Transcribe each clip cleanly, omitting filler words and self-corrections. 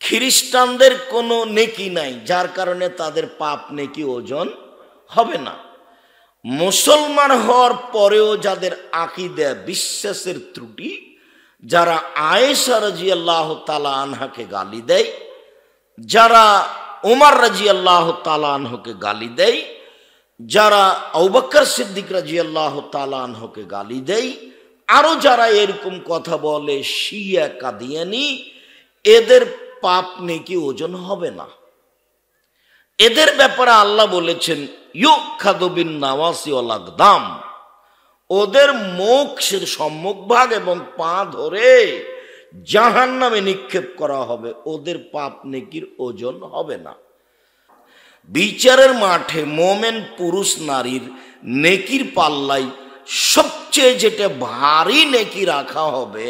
খ্রিস্টানদের কোনো নেকি নাই, যার কারণে তাদের পাপ নেকি ওজন হবে না। মুসলমান হওয়ার পরেও যাদের আকীদা বিশ্বাসের ত্রুটি, যারা আয়েশা রাদিয়াল্লাহু তাআলা আনহাকে গালি দেয়, যারা ওমর রাদিয়াল্লাহু তাআলা আনহুকে গালি দেয়, যারা আবু বকর সিদ্দিক রাদিয়াল্লাহু তাআলা আনহুকে গালি দেয়, আরো যারা এরকম কথা বলে শিয়া কাদিয়ানি, এদের পাপ নেকি ওজন হবে না। এদের ব্যাপারে আল্লাহ বলেছেন ইউখাযু বিন নাওয়াসি ওয়াল আকদাম, ওদের মুখের সম্মুখভাগ এবং পা ধরে জাহান্নামে নিক্ষেপ করা হবে, ওদের পাপ নেকির ওজন হবে না। বিচারের মাঠে মোমেন পুরুষ নারীর নেকির পাল্লাই সবচেয়ে যেটা ভারী নেকি রাখা হবে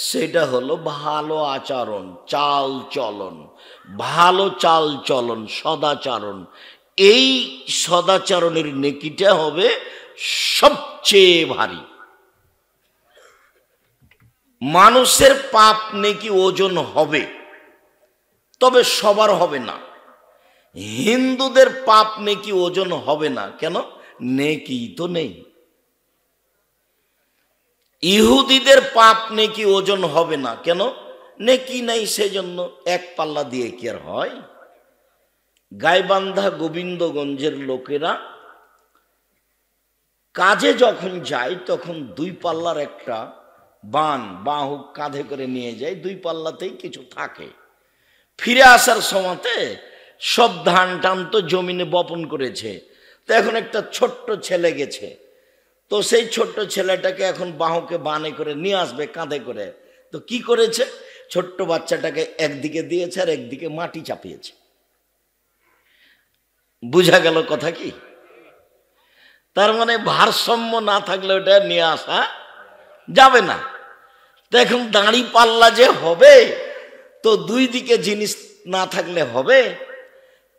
সেটা হলো ভালো আচরণ, চাল চলন, ভালো চাল চলন, সদাচরণ। এই সদাচরণের নেকিটা হবে সবচেয়ে ভারী। মানুষের পাপ নেকি ওজন হবে, তবে সবার হবে না। হিন্দুদের পাপ নেকি ওজন হবে না, কেন? নেকি তো নেই। ইহুদিদের পাপ নেকি ওজন হবে না, কেন? নেকি নাই, সেজন্য এক পাল্লা দিয়ে কি আর হয়? গাইবান্ধা গোবিন্দগঞ্জের লোকেরা কাজে যখন যায় তখন দুই পাল্লার একটা বাহু কাঁধে করে নিয়ে যায়, দুই পাল্লাতেই কিছু থাকে। ফিরে আসার সময়তে সব ধান টান তো জমিনে বপন করেছে, তো এখন একটা ছোট্ট ছেলে গেছে, তো সেই ছোট্ট ছেলেটাকে এখন বাহুকে বানে করে নিয়ে আসবে কাঁধে করে। তো কি করেছে? ছোট্ট বাচ্চাটাকে একদিকে দিয়েছে আর একদিকে মাটি চাপিয়েছে। বুঝা গেল কথা কি? তার মানে ভারসাম্য না থাকলে ওটা নিয়ে আসা যাবে না। তো এখন দাঁড়ি পাল্লা যে হবে, তো দুই দিকে জিনিস না থাকলে হবে?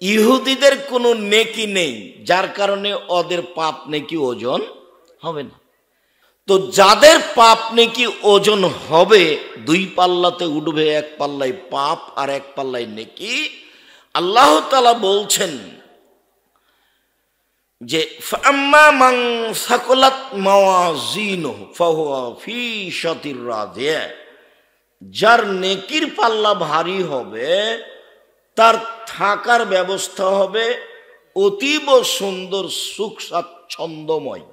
ইহুদিদের কোনো নেকি নেই, যার কারণে ওদের পাপ নেকি ওজন হবে না। তো যাদের পাপ নেকি ওজন হবে, দুই পাল্লাতে উঠবে, এক পাল্লায় পাপ আর এক পাল্লায় নেকি। আল্লাহ তাআলা বলছেন যে ফাম্মা মান সাকুলাত মাওয়াজিনুহু ফাহুয়া ফি শাতির রাদিয়া, যার নেকির পাল্লা ভারী হবে তার থাকার ব্যবস্থা হবে অতীব সুন্দর, সুখ স্বাচ্ছন্দ্যময়।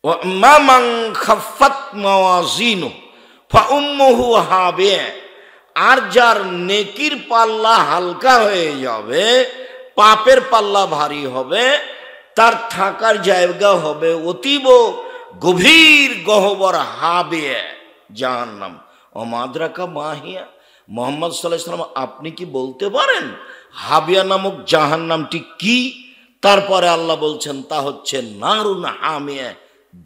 ওয়া আম্মা মান খাফফাত মাওয়াজিনুহু ফাউম্মুহু হাবিয়া, আর যার নেকির পাল্লা হালকা হয়ে যাবে, পাপের পাল্লা ভারী হবে, তার থাকার জায়গা হবে অতীব গভীর গহ্বর, হাবিয়া, জাহান্নাম। অমাদ্রাকা মাহিয়া, মুহাম্মদ সাল্লাল্লাহু আলাইহি ওয়াসাল্লাম আপনি কি বলতে পারেন হাবিয়া নামক জাহান্নামটি কি? তারপরে আল্লাহ বলছেন তা হচ্ছে নারুন হামিয়া,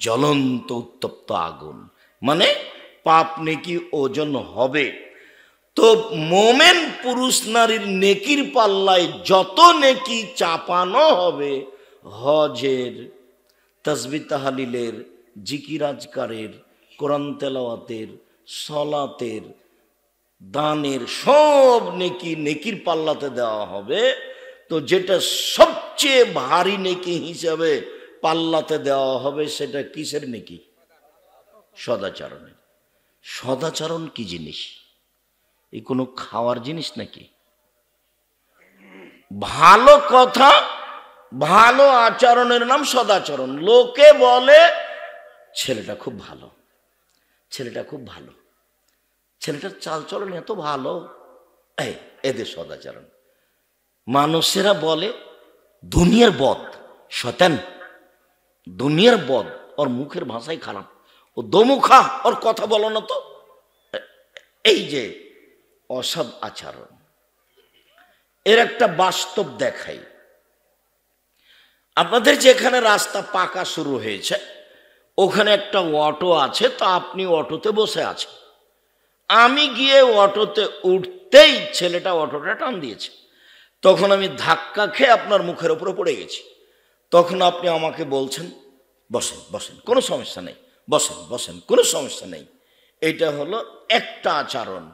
জ্বলন্ত উত্তপ্ত আগুন। মানে পাপ নেকি ওজন হবে। তো মোমেন পুরুষ নারীর নেকির পাল্লায় যত নেকি চাপানো হবে, হজের, তাসবিহ তাহলিলের, জিকির আজকারের, কোরআন তেলাওয়াতের, সলাতের, দানের, সব নেকি নেকির পাল্লাতে দেওয়া হবে। তো যেটা সবচেয়ে ভারী নেকি হিসাবে পাল্লাতে দেওয়া হবে সেটা কিসের নেকি? সদাচরণের। সদাচরণ কি জিনিস? এই কোনো খাওয়ার জিনিস নাকি? ভালো কথা, ভালো আচরণের নাম সদাচরণ। লোকে বলে ছেলেটা খুব ভালো, ছেলেটা খুব ভালো, ছেলেটার চালচলন এত ভালো, এদের সদাচরণ। মানুষেরা বলে দুনিয়ার বদ, শয়তান, দুনিয়ার বদ, ওর মুখের ভাষাই খারাপ, ও দোমুখা, ওর কথা বলো না তো। এই যে অসৎ আচরণ, এর একটা বাস্তব দেখাই। আপনাদের যেখানে রাস্তা পাকা শুরু হয়েছে ওখানে একটা অটো আছে, তো আপনি অটোতে বসে আছেন। আমি গিয়ে অটোতে উঠতেই ছেলেটা অটোটা টান দিয়েছে, তখন আমি ধাক্কা খেয়ে আপনার মুখের উপরে পড়ে গেছি। তখন আপনি আমাকে বলছেন বসেন বসেন, কোনো সমস্যা নেই, বসেন বসেন, কোনো সমস্যা নেই। এটা হলো একটা আচরণ।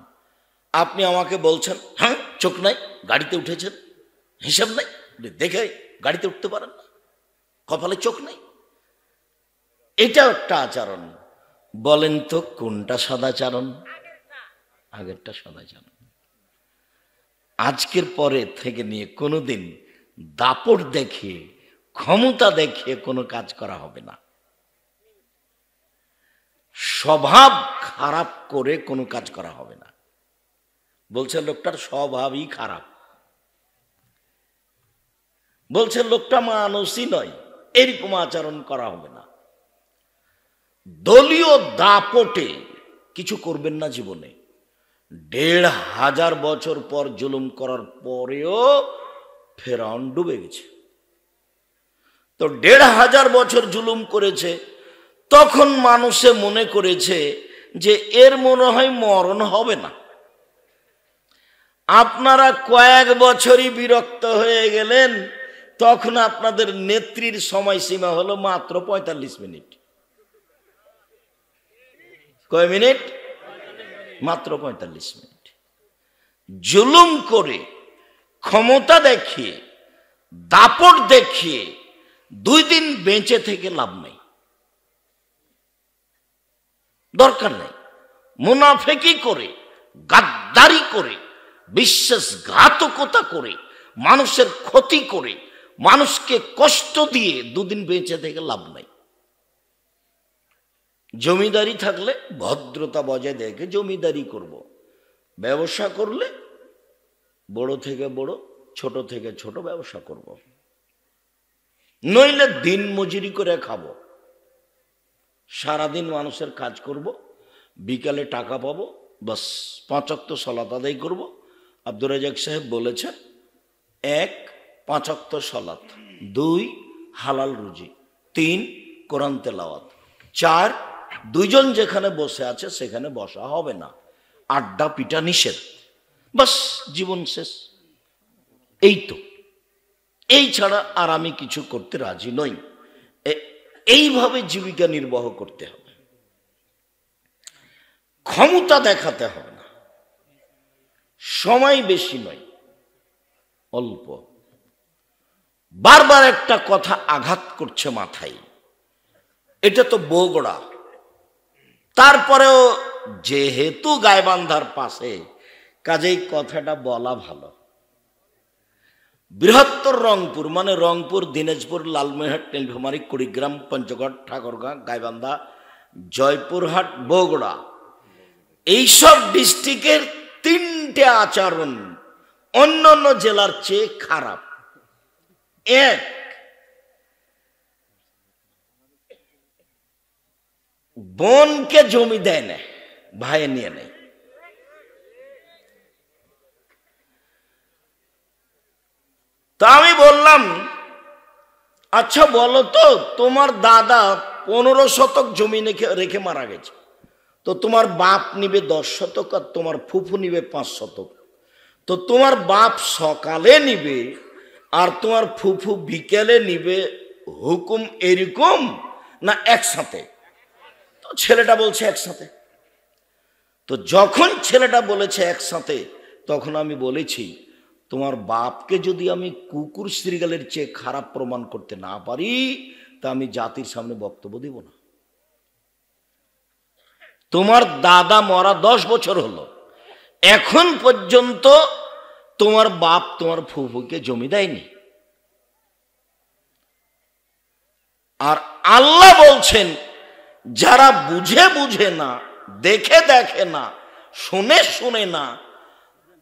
আপনি আমাকে বলছেন হ্যাঁ চোখ নাই, গাড়িতে উঠেছেন, হিসাব নাই, দেখে গাড়িতে উঠতে পারেন না, কপালে চোখ নাই, এটা একটা আচরণ। বলেন তো কোনটা সদাচরণ? আগেরটা সদাচরণ। আজকের পরে থেকে নিয়ে কোনোদিন দাপট দেখিয়ে, ক্ষমতা দেখিয়ে কোনো কাজ করা হবে না। স্বভাব খারাপ করে কোনো কাজ করা হবে না। বলছে লোকটার স্বভাবই খারাপ, বলছে লোকটা মানুষই নয়, এরকম আচরণ করা হবে না। দলীয় দাপটে কিছু করবেন না জীবনে। ১৫০০ বছর পর জুলুম করার পরেও ফেরাউন ডুবে গেছে। তো ১৫০০ বছর জুলুম করেছে, তখন মানুষে মনে করেছে যে এর মনে হয় মরণ হবে না। আপনারা কয়েক বছরই বিরক্ত হয়ে গেলেন, তখন আপনাদের নেত্রীর সময়সীমা হলো মাত্র ৪৫ মিনিট। কয় মিনিট? মাত্র ৪৫ মিনিট। জুলুম করে, ক্ষমতা দেখিয়ে, দাপট দেখিয়ে ২ দিন বেঁচে থেকে লাভ নেই, দরকার নেই। মুনাফিকি করে, গাদ্দারি করে, বিশ্বাসঘাতকতা করে, মানুষের ক্ষতি করে, মানুষকে কষ্ট দিয়ে ২ দিন বেঁচে থেকে লাভ নাই। জমিদারি থাকলে ভদ্রতা বজায় দেখে জমিদারি করব, ব্যবসা করলে বড় থেকে বড়, ছোট থেকে ছোট ব্যবসা করব, নইলে দিন মজুরি করে খাবো। সারাদিন মানুষের কাজ করব, বিকালে টাকা পাবো, বাস ৫ ওয়াক্ত সালাত আদায় করব। আব্দুর রাজ্জাক সাহেব বলেছেন ১ ৫ ওয়াক্ত সালাত, ২ হালাল রুজি, ৩ কোরআন তেলাওয়াত, ৪ দুইজন যেখানে বসে আছে সেখানে বসা হবে না, আড্ডা পিটা নিষেধ, বাস জীবন শেষ। এই তো, এই ছাড়া আর আমি কিছু করতে রাজি নই। এইভাবে জীবিকা নির্বাহ করতে হবে। ক্ষমতা দেখাতে হবে না, সময় বেশি নয়, অল্প। বারবার একটা কথা আঘাত করছে মাথায়, এটা তো বগুড়া, তারপরেও যেহেতু গাইবান্ধার পাশে, কাজেই কথাটা বলা ভালো। বৃহত্তর রংপুর মানে রংপুর, দিনাজপুর, লালমনিরহাট, নীলফামারী, কুড়িগ্রাম, পঞ্চগড়, ঠাকুরগাঁ, গাইবান্ধা, জয়পুরহাট, বগুড়া, এইসব ডিস্ট্রিক্টের ৩টে আচরণ অন্যান্য জেলার চেয়ে খারাপ। ১, বোনকে জমি দেয় না, ভাইয়ে নিয়ে নেয়। তা আমি বললাম, আচ্ছা বলো তো, তোমার দাদা ১৫ শতক জমি রেখে মারা গেছে, তো তোমার বাপ নিবে ১০ শতক আর তোমার ফুফু নিবে ৫ শতক, তো তোমার বাপ সকালে নিবে আর তোমার ফুফু বিকেলে নিবে, হুকুম এরকম না একসাথে? তো ছেলেটা বলছে একসাথে। তো যখন ছেলেটা বলেছে একসাথে, তখন আমি বলেছি, তোমার বাপকে যদি আমি কুকুর শ্রীগালের চেয়ে খারাপ প্রমাণ করতে না পারি, তা আমি জাতির সামনে বক্তব্য দিব না। তোমার দাদা মরা ১০ বছর হলো, এখন পর্যন্ত তোমার বাপ তোমার ফুফুকে জমি দেয়নি। আর আল্লাহ বলছেন, যারা বুঝে বুঝে না, দেখে দেখে না, শুনে শুনে না,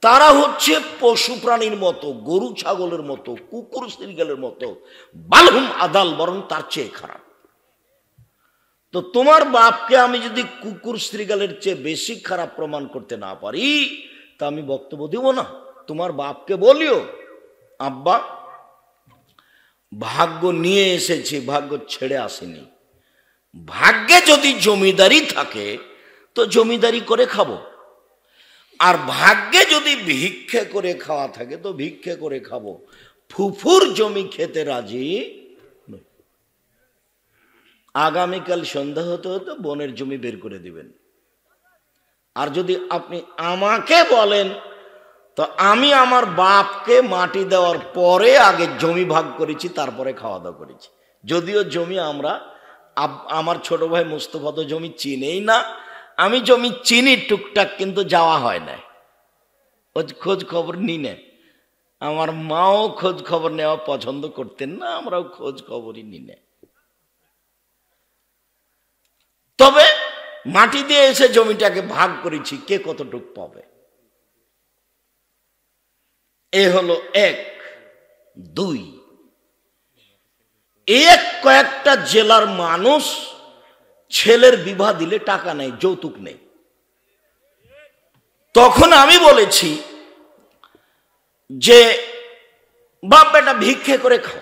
তারা হচ্ছে পশু প্রাণীর মতো, গরু ছাগলের মতো, কুকুর শ্রীগালের মতো, বালহুম আদাল, বরং তার চেয়ে খারাপ। তো তোমার বাপকে আমি যদি কুকুর শ্রীগালের চেয়ে বেশি খারাপ প্রমাণ করতে না পারি, তা আমি বক্তব্য দিব না। তোমার বাপকে বলিও, আব্বা ভাগ্য নিয়ে এসেছি, ভাগ্য ছেড়ে আসেনি। ভাগ্যে যদি জমিদারি থাকে তো জমিদারি করে খাবো, আর ভাগ্যে যদি ভিক্ষে করে খাওয়া থাকে তো ভিক্ষে করে খাবো। ফুফুর জমি খেতে রাজি নই। আগামীকাল সন্ধ্যা হতে হতে বোনের জমি বের করে দিবেন, আর যদি আপনি আমাকে বলেন তো আমি আমার বাপকে মাটি দেওয়ার পরে আগে জমি ভাগ করেছি, তারপরে খাওয়া দাওয়া করেছি। যদিও জমি আমরা, আমার ছোট ভাই মুস্তফা তো জমি চিনেই না, আমি জমি চিনি টুকটাক, কিন্তু যাওয়া হয় না, খোঁজ খবর নি না। আমার মাও খোঁজ খবর নেওয়া পছন্দ করতেন না, আমরাও খোঁজ খবরই নি না। তবে মাটি দিয়ে এসে জমিটাকে ভাগ করেছি, কে কতটুক পাবে। এ হলো এক। দুই, কয়েকটা জেলার মানুষ ছেলের বিবাহ দিলে টাকা নেই, যৌতুক নেই। তখন আমি বলেছি যে বাপ বেটা ভিক্ষে করে খাও।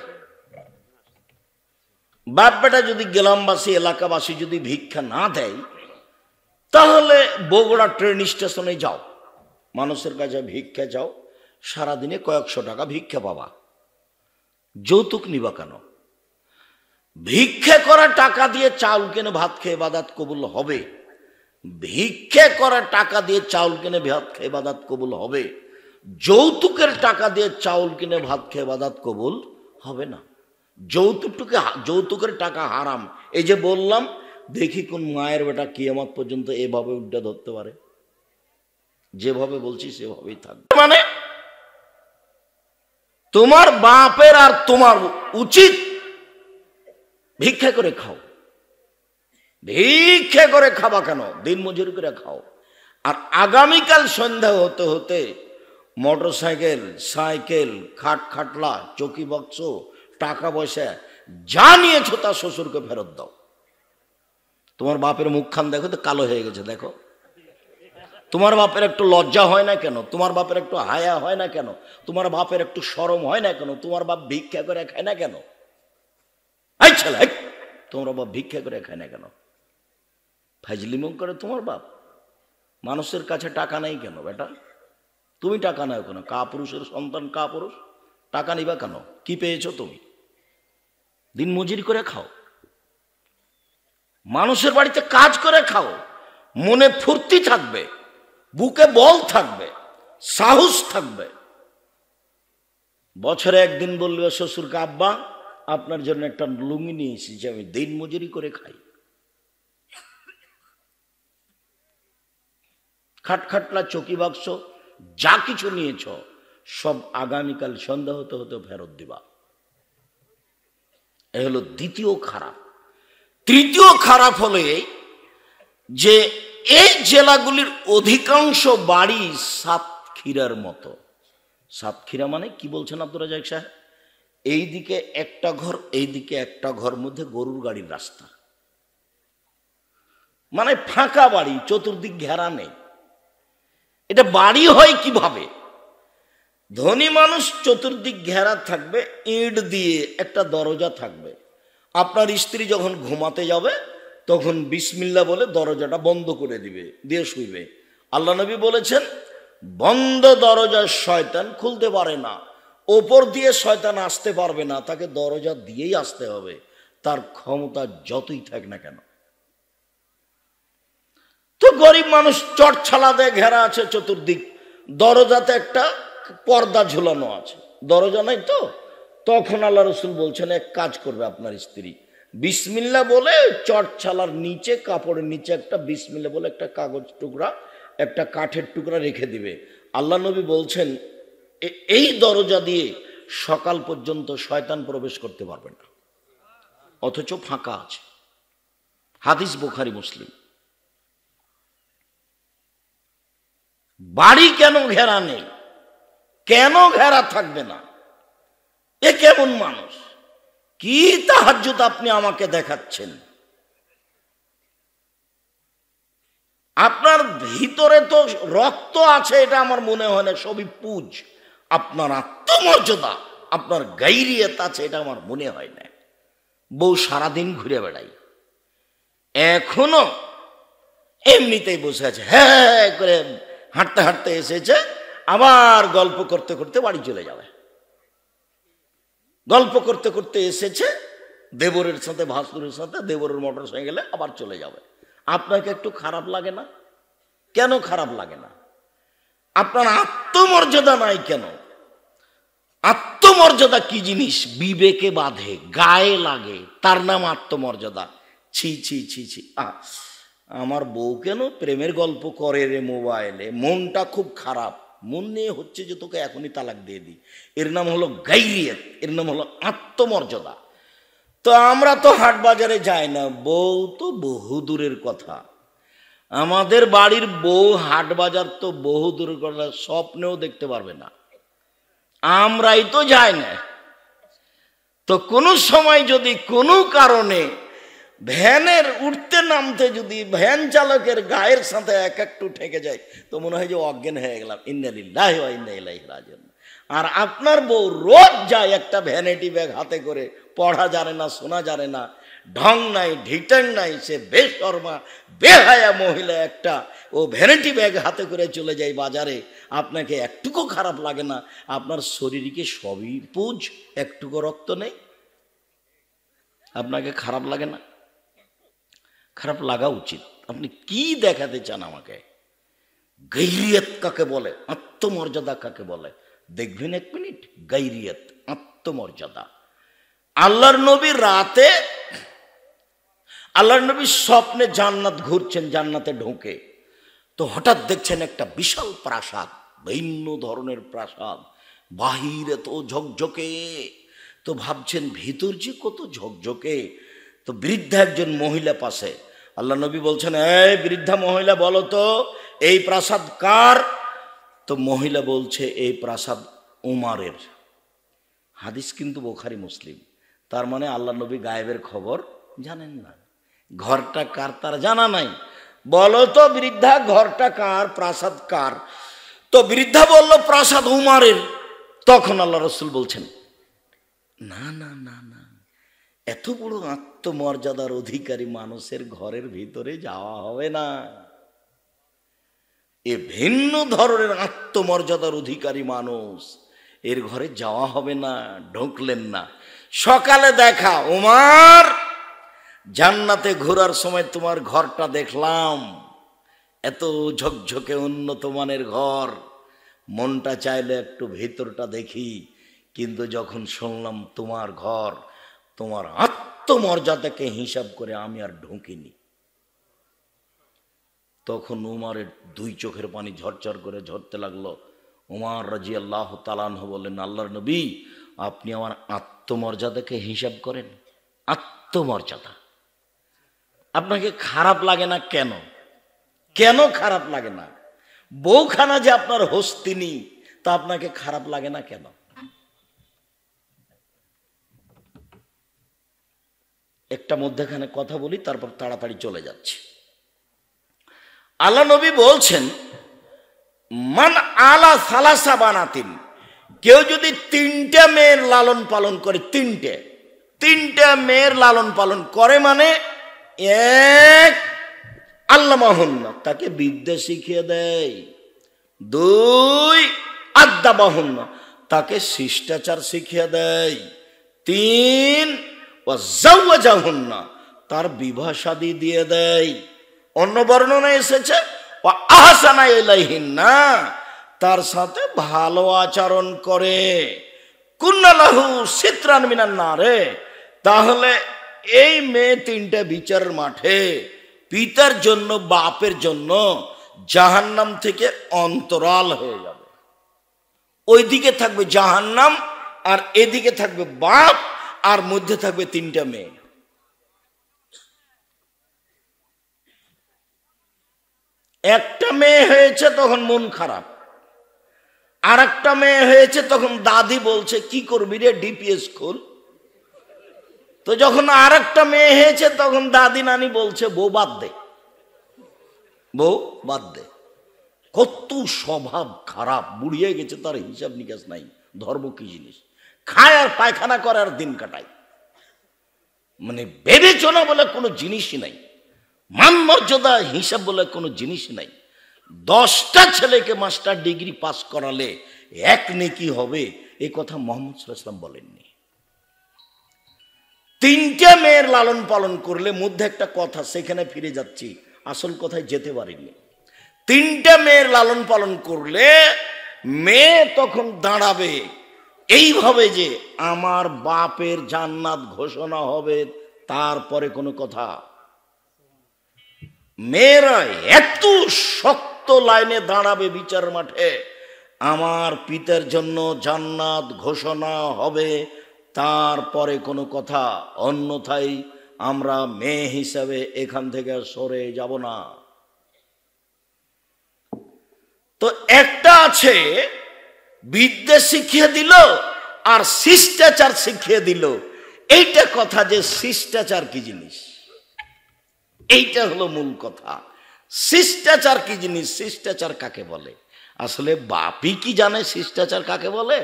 বাপ বেটা যদি গ্রামবাসী এলাকাবাসী যদি ভিক্ষা না দেয়, তাহলে বগুড়া ট্রেন স্টেশনে যাও, মানুষের কাছে ভিক্ষা যাও, সারাদিনে কয়েকশো টাকা ভিক্ষা পাবা, যৌতুক নিবা কেন? ভিক্ষে করা টাকা দিয়ে চাউল কিনে ভাত খেয়ে ইবাদত কবুল হবে, ভিক্ষে করা টাকা দিয়ে চাউল কিনে ভাত খেয়ে ইবাদত কবুল হবে, যৌতুকের টাকা দিয়ে চাউল কিনে ভাত খেয়ে ইবাদত কবুল হবে না। যৌতুকের টাকা হারাম। এই যে বললাম, দেখি কোন মায়ের বেটা কিয়ামত পর্যন্ত এভাবে উড্ডা ধরতে পারে। যেভাবে বলছি সেভাবেই থাকবে। মানে তোমার বাপের আর তোমার উচিত ভিক্ষা করে খাও। ভিক্ষা করে খাবা কেন? দিন মজুরি করে খাও। আর আগামীকাল সন্ধ্যা হতে হতে মোটর সাইকেল, সাইকেল, খাটলা, চৌকি বাক্স, টাকা পয়সা যা নিয়েছো তা শ্বশুরকে ফেরত দাও। তোমার বাপের মুখখান দেখো তো কালো হয়ে গেছে, দেখো। তোমার বাপের একটু লজ্জা হয় না কেন? তোমার বাপের একটু হায়া হয় না কেন? তোমার বাপের একটু শরম হয় না কেন? তোমার বাপ ভিক্ষা করে খায় না কেন? এই ছেলে, তোমার বাপ ভিক্ষা করে খায় না কেন? ফাজলিমো করে তোমার বাপ। মানুষের কাছে টাকা নেই কেন বেটা? তুমি টাকা নাও কেন? কাপুরুষের সন্তান, কাপুরুষ, টাকা নিবা কেন? কি পেয়েছো তুমি? দিন মজুরি করে খাও, মানুষের বাড়িতে কাজ করে খাও, মনে ফুর্তি থাকবে, বুকে বল থাকবে, সাহস থাকবে। বছরে একদিন বলবে শ্বশুরকে, আব্বা আপনার জন্য একটা লুঙ্গি নিয়ে এসেছি, আমি দিন মজুরি করে খাই। খাটলা, চৌকি বাক্স যা কিছু নিয়েছ সব আগামীকাল সন্ধ্যা হতে হতে ফেরত দিবা। এ হলো দ্বিতীয় খারাপ। তৃতীয় খারাপ হলে যে এই জেলাগুলির অধিকাংশ বাড়ি সাতক্ষীরার মতো। সাতক্ষীরা মানে কি বলছেন আব্দুর রাজ্জাক সাহেব? এইদিকে একটা ঘর, এইদিকে একটা ঘর, মধ্যে গরুর গাড়ির রাস্তা, মানে ফাঁকা বাড়ি, চতুর্দিক ঘেরা নেই। এটা বাড়ি হয় কিভাবে? ধনী মানুষ চতুর্দিক ঘেরা থাকবে, ইট দিয়ে একটা দরজা থাকবে। আপনার স্ত্রী যখন ঘুমাতে যাবে তখন বিসমিল্লাহ বলে দরজাটা বন্ধ করে দিবে, দিয়ে শুইবে। আল্লাহ নবী বলেছেন, বন্ধ দরজা শয়তান খুলতে পারে না, ওপর দিয়ে শয়তান আসতে পারবে না, তাকে দরজা দিয়েই আসতে হবে, তার ক্ষমতা যতই থাক না কেন। তো গরিব মানুষ চটছালা দিয়ে ঘেরা আছে চতুর্দিক, দরজাতে একটা পর্দা ঝুলানো আছে, দরজা নাই তো। তখন আল্লাহ রসুল বলছেন, এক কাজ করবে আপনার স্ত্রী, বিসমিল্লাহ বলে চটছালার নিচে, কাপড়ের নিচে একটা বিসমিল্লাহ বলে একটা কাগজ টুকরা, একটা কাঠের টুকরা রেখে দিবে। আল্লাহ নবী বলছেন, এই দরজা দিয়ে সকাল পর্যন্ত শয়তান প্রবেশ করতে পারবে না, অথচ ফাঁকা আছে। হাদিস বুখারী মুসলিম। বাড়ি কেন ঘেরা নেই? কেন ঘেরা থাকবে না? এ কেমন মানুষ? কি তাহাজ্জুদ আপনি আমাকে দেখাচ্ছেন? আপনার ভিতরে তো রক্ত আছে, এটা আমার মনে হয় না, সবই পুজ। আপনার আত্মমর্যাদা, আপনার গাইরিয়ত আছে, এটা আমার মনে হয় না। বউ সারাদিন ঘুরে বেড়াই, এখনো এমনিতেই বসে আছে, হ্যাঁ করে হাঁটতে হাঁটতে এসেছে, আবার গল্প করতে করতে বাড়ি চলে যাবে। গল্প করতে করতে এসেছে দেবরের সাথে, ভাসুরের সাথে, দেবরের মোটর সাইকেলে আবার চলে যাবে। আপনাকে একটু খারাপ লাগে না? কেন খারাপ লাগে না? আপনার আত্মমর্যাদা নাই কেন? আত্মমর্যাদা কি জিনিস? বিবেকে বাঁধে, গায়ে লাগে, তার নাম আত্মমর্যাদা। ছি ছি ছি ছি, আমার বউ কেন প্রেমের গল্প করে রে মোবাইলে, মনটা খুব খারাপ, মন নিয়ে হচ্ছে যে তোকে এখনই তালাক দিয়ে দিই। এর নাম হলো গাইরিয়ত, এর নাম হলো আত্মমর্যাদা। তো আমরা তো হাট বাজারে যাই না, বউ তো বহু দূরের কথা। আমাদের বাড়ির বউ হাট বাজার তো বহু দূরের কথা, স্বপ্নেও দেখতে পারবে না। আমরাই তো যাই না। তো কোনো সময় যদি কোনো কারণে ভ্যানের উঠতে নামতে যদি ভ্যান চালকের গায়ের সাথে এক একটু ঠেকে যায়, তো মনে হয় যে অজ্ঞান হয়ে গেলাম, ইন্না লিল্লাহি ওয়া ইন্না ইলাইহি রাজিউন। আর আপনার বউ রোজ যায় একটা ভ্যানিটি ব্যাগ হাতে করে, পড়া জানে না, শোনা জানে না, ঢং নাই, ঢিটাং নাই, সে বেশরমা বেহায়া মহিলা একটা, ও ভ্যানিটি ব্যাগ হাতে করে চলে যায় বাজারে। আপনাকে একটুকু খারাপ লাগে না? আপনার শরীরকে সবই পুজ, একটুকু রক্ত নেই, আপনাকে খারাপ লাগে না? খারাপ লাগা উচিত। আপনি কি দেখাতে চান আমাকে? গাইরিয়ত কাকে বলে, আত্মমর্যাদা কাকে বলে দেখবেন এক মিনিট। গাইরিয়ত, আত্মমর্যাদা। আল্লাহর নবী রাতে, আল্লাহর নবী স্বপ্নে জান্নাত ঘুরছেন, জান্নাতে ঢোকে তো হঠাৎ দেখছেন একটা বিশাল প্রাসাদ, ভিন্ন ধরনের প্রাসাদ, বাহিরে তো ঝকঝকে, তো ভাবছেন ভিতর যে কত ঝকঝকে। তো বৃদ্ধা একজন মহিলা পাশে, আল্লাহ নবী বলছেন, এই বৃদ্ধা মহিলা বলো তো এই প্রাসাদ কার? তো মহিলা বলছে এই প্রাসাদ উমারের। হাদিস কিন্তু বুখারী মুসলিম। তার মানে আল্লাহ নবী গায়েবের খবর জানেন না, ঘরটা কার তার জানা নাই। বলো তো বৃদ্ধা ঘরটা কার, প্রাসাদ কার? তো বৃদ্ধা বলল প্রাসাদ উমারের। তখন আল্লাহ রসুল বলছেন, না না না না, এত বড় আত্মমর্যাদার অধিকারী মানুষের ঘরের ভিতরে যাওয়া হবে না। এ ভিন্ন ধরনের আত্মমর্যাদার অধিকারী মানুষ, এর ঘরে যাওয়া হবে না। ঢুকলেন না। সকালে দেখা, উমার জান্নাতে ঘোরার সময় তোমার ঘরটা দেখলাম, এত ঝকঝকে উন্নত মানের ঘর, মনটা চাইলে একটু ভেতরটা দেখি, কিন্তু যখন শুনলাম তোমার ঘর, তোমার আত্মমর্যাদাকে হিসাব করে আমি আর ঢুকিনি। তখন উমারের দুই চোখের পানি ঝরঝর করে ঝরতে লাগলো। উমার রাদিয়াল্লাহু তাআলা আনহু বললেন, আল্লাহর নবী আপনি আমার আত্মমর্যাদাকে হিসাব করেন। আত্মমর্যাদা আপনাকে খারাপ লাগে না কেন? কেন খারাপ লাগে না? বউখানা যে আপনার হস্তিনী, তা আপনাকে খারাপ লাগে না কেন? একটা মধ্যখানে কথা বলি, তারপর তাড়াতাড়ি চলে যাচ্ছে। আল্লাহ নবী বলছেন, মান আলা সালাসা বানাতিন, কেউ যদি তিনটা মেয়ের লালন পালন করে, তিনটা মেয়ের লালন পালন করে, মানে এক আল্লামাহুন্না, তাকে বিদ্যা শিখিয়ে দেয়। দুই আদ্দাবাহুন্না, তাকে শিষ্টাচার শিখিয়ে দেয়। তিন ওয়াজাওয়াজাহুন্না, তার বিবাহ শাদী দিয়ে দেয়। অন্য বর্ণনায় এসেছে ওয়া আহসানা ইলাইহিন্না, তার সাথে ভালো আচরণ করে। কুন্না লাহু সিতরান মিনান নারে, তাহলে এই মেয়ে তিনটা বিচারের মাঠে পিতার জন্য, বাপের জন্য জাহান্নাম থেকে অন্তরাল হয়ে যাবে। ওইদিকে থাকবে জাহান্নাম, আর এদিকে থাকবে বাপ, আর মধ্যে থাকবে তিনটা মেয়ে। একটা মেয়ে হয়েছে তখন মন খারাপ, আর একটা মেয়ে হয়েছে তখন দাদি বলছে কি করবি রে, ডিপিএস খোল। তো যখন আর একটা মেয়ে হয়েছে তখন দাদি নানি বলছে বউ বাদ দে, বউ বাদ দে। কত স্বভাব খারাপ, বুড়িয়ে গেছে, তার হিসাব নিকাশ নাই। ধর্ম কি জিনিস? খায় আর পায়খানা করে আর দিন কাটায়, মানে বিবেচনা বলে কোনো জিনিসই নাই, মান মর্যাদা হিসাব বলে কোনো জিনিসই নাই। 10টা ছেলেকে মাস্টার ডিগ্রি পাস করালে এক নেকি হবে, এই কথা মুহাম্মদ সাল্লাল্লাহু আলাইহি ওয়াসাল্লাম বলেননি। তিনটা মেয়ের লালন পালন করলে, মধ্যে একটা কথা, সেখানে ফিরে যাচ্ছি, আসল কথায় যেতে পারিনি। তিনটা মেয়ের লালন পালন করলে মেয়ে তখন দাঁড়াবে এইভাবে যে আমার বাপের জান্নাত ঘোষণা হবে, তারপরে কোনো কথা। মেয়েরা এত শক্ত লাইনে দাঁড়াবে বিচার মাঠে, আমার পিতার জন্য জান্নাত ঘোষণা হবে, তারপরে কোনো কথা। অন্যথায় আমরা মেয়ে হিসাবে এখান থেকে সরে যাব না। তো একটা আছে বিদ্যা শিখিয়ে দিল আর শিষ্টাচার শিখিয়ে দিল। এইটা কথা যে শিষ্টাচার কি জিনিস, এইটা হলো মূল কথা। শিষ্টাচার কি জিনিস, শিষ্টাচার কাকে বলে? আসলে বাপই কি জানে শিষ্টাচার কাকে বলে?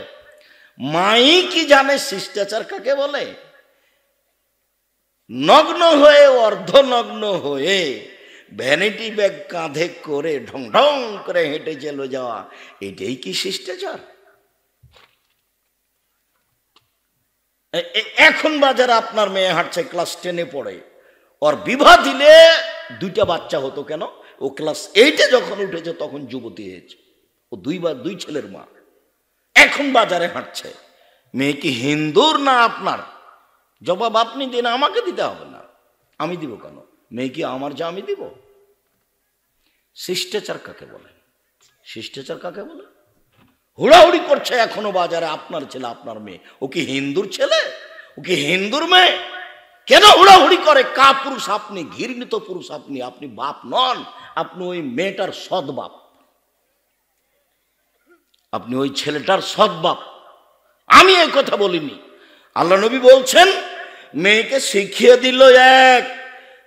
মাই কি জানে শিষ্টাচার কাকে বলে? নগ্ন হয়ে অর্ধনগ্ন হয়ে ভ্যানিটি ব্যাগ কাঁধে করে ঢং ঢং করে হেঁটে চলে যাওয়া, এটাই কি শিষ্টাচার? এখন বাজারে আপনার মেয়ে হাঁটছে, ক্লাস 10-এ পড়ে, ওর বিবাহ দিলে 2টা বাচ্চা হতো কেন? ও ক্লাস 8-এ যখন উঠেছে তখন যুবতী হয়েছে, ও 2 ছেলের মা। এখন বাজারে হাঁটছে, মেয়ে কি হিন্দুর না আপনার? জবাব আপনি দিন, আমাকে দিতে হবে না। আমি দিব কেন? মেয়ে কি আমার, যা আমি দিব? শিষ্টাচার কাকে বলে? শিষ্টাচার কাকে বলে? হুড়াহুড়ি করছে এখনো বাজারে আপনার ছেলে, আপনার মেয়ে। ও কি হিন্দুর ছেলে? ও কি হিন্দুর মেয়ে? কেন হুড়াহুড়ি করে? কা পুরুষ আপনি? ঘৃণিত পুরুষ আপনি। আপনি বাপ নন, আপনি ওই মেয়েটার সৎ বাপ, আপনি ওই ছেলেটার সৎ বাপ। আমি এই কথা বলিনি। আল্লাহ নবী বলছেন মেয়েকে শিখিয়ে দিল 1,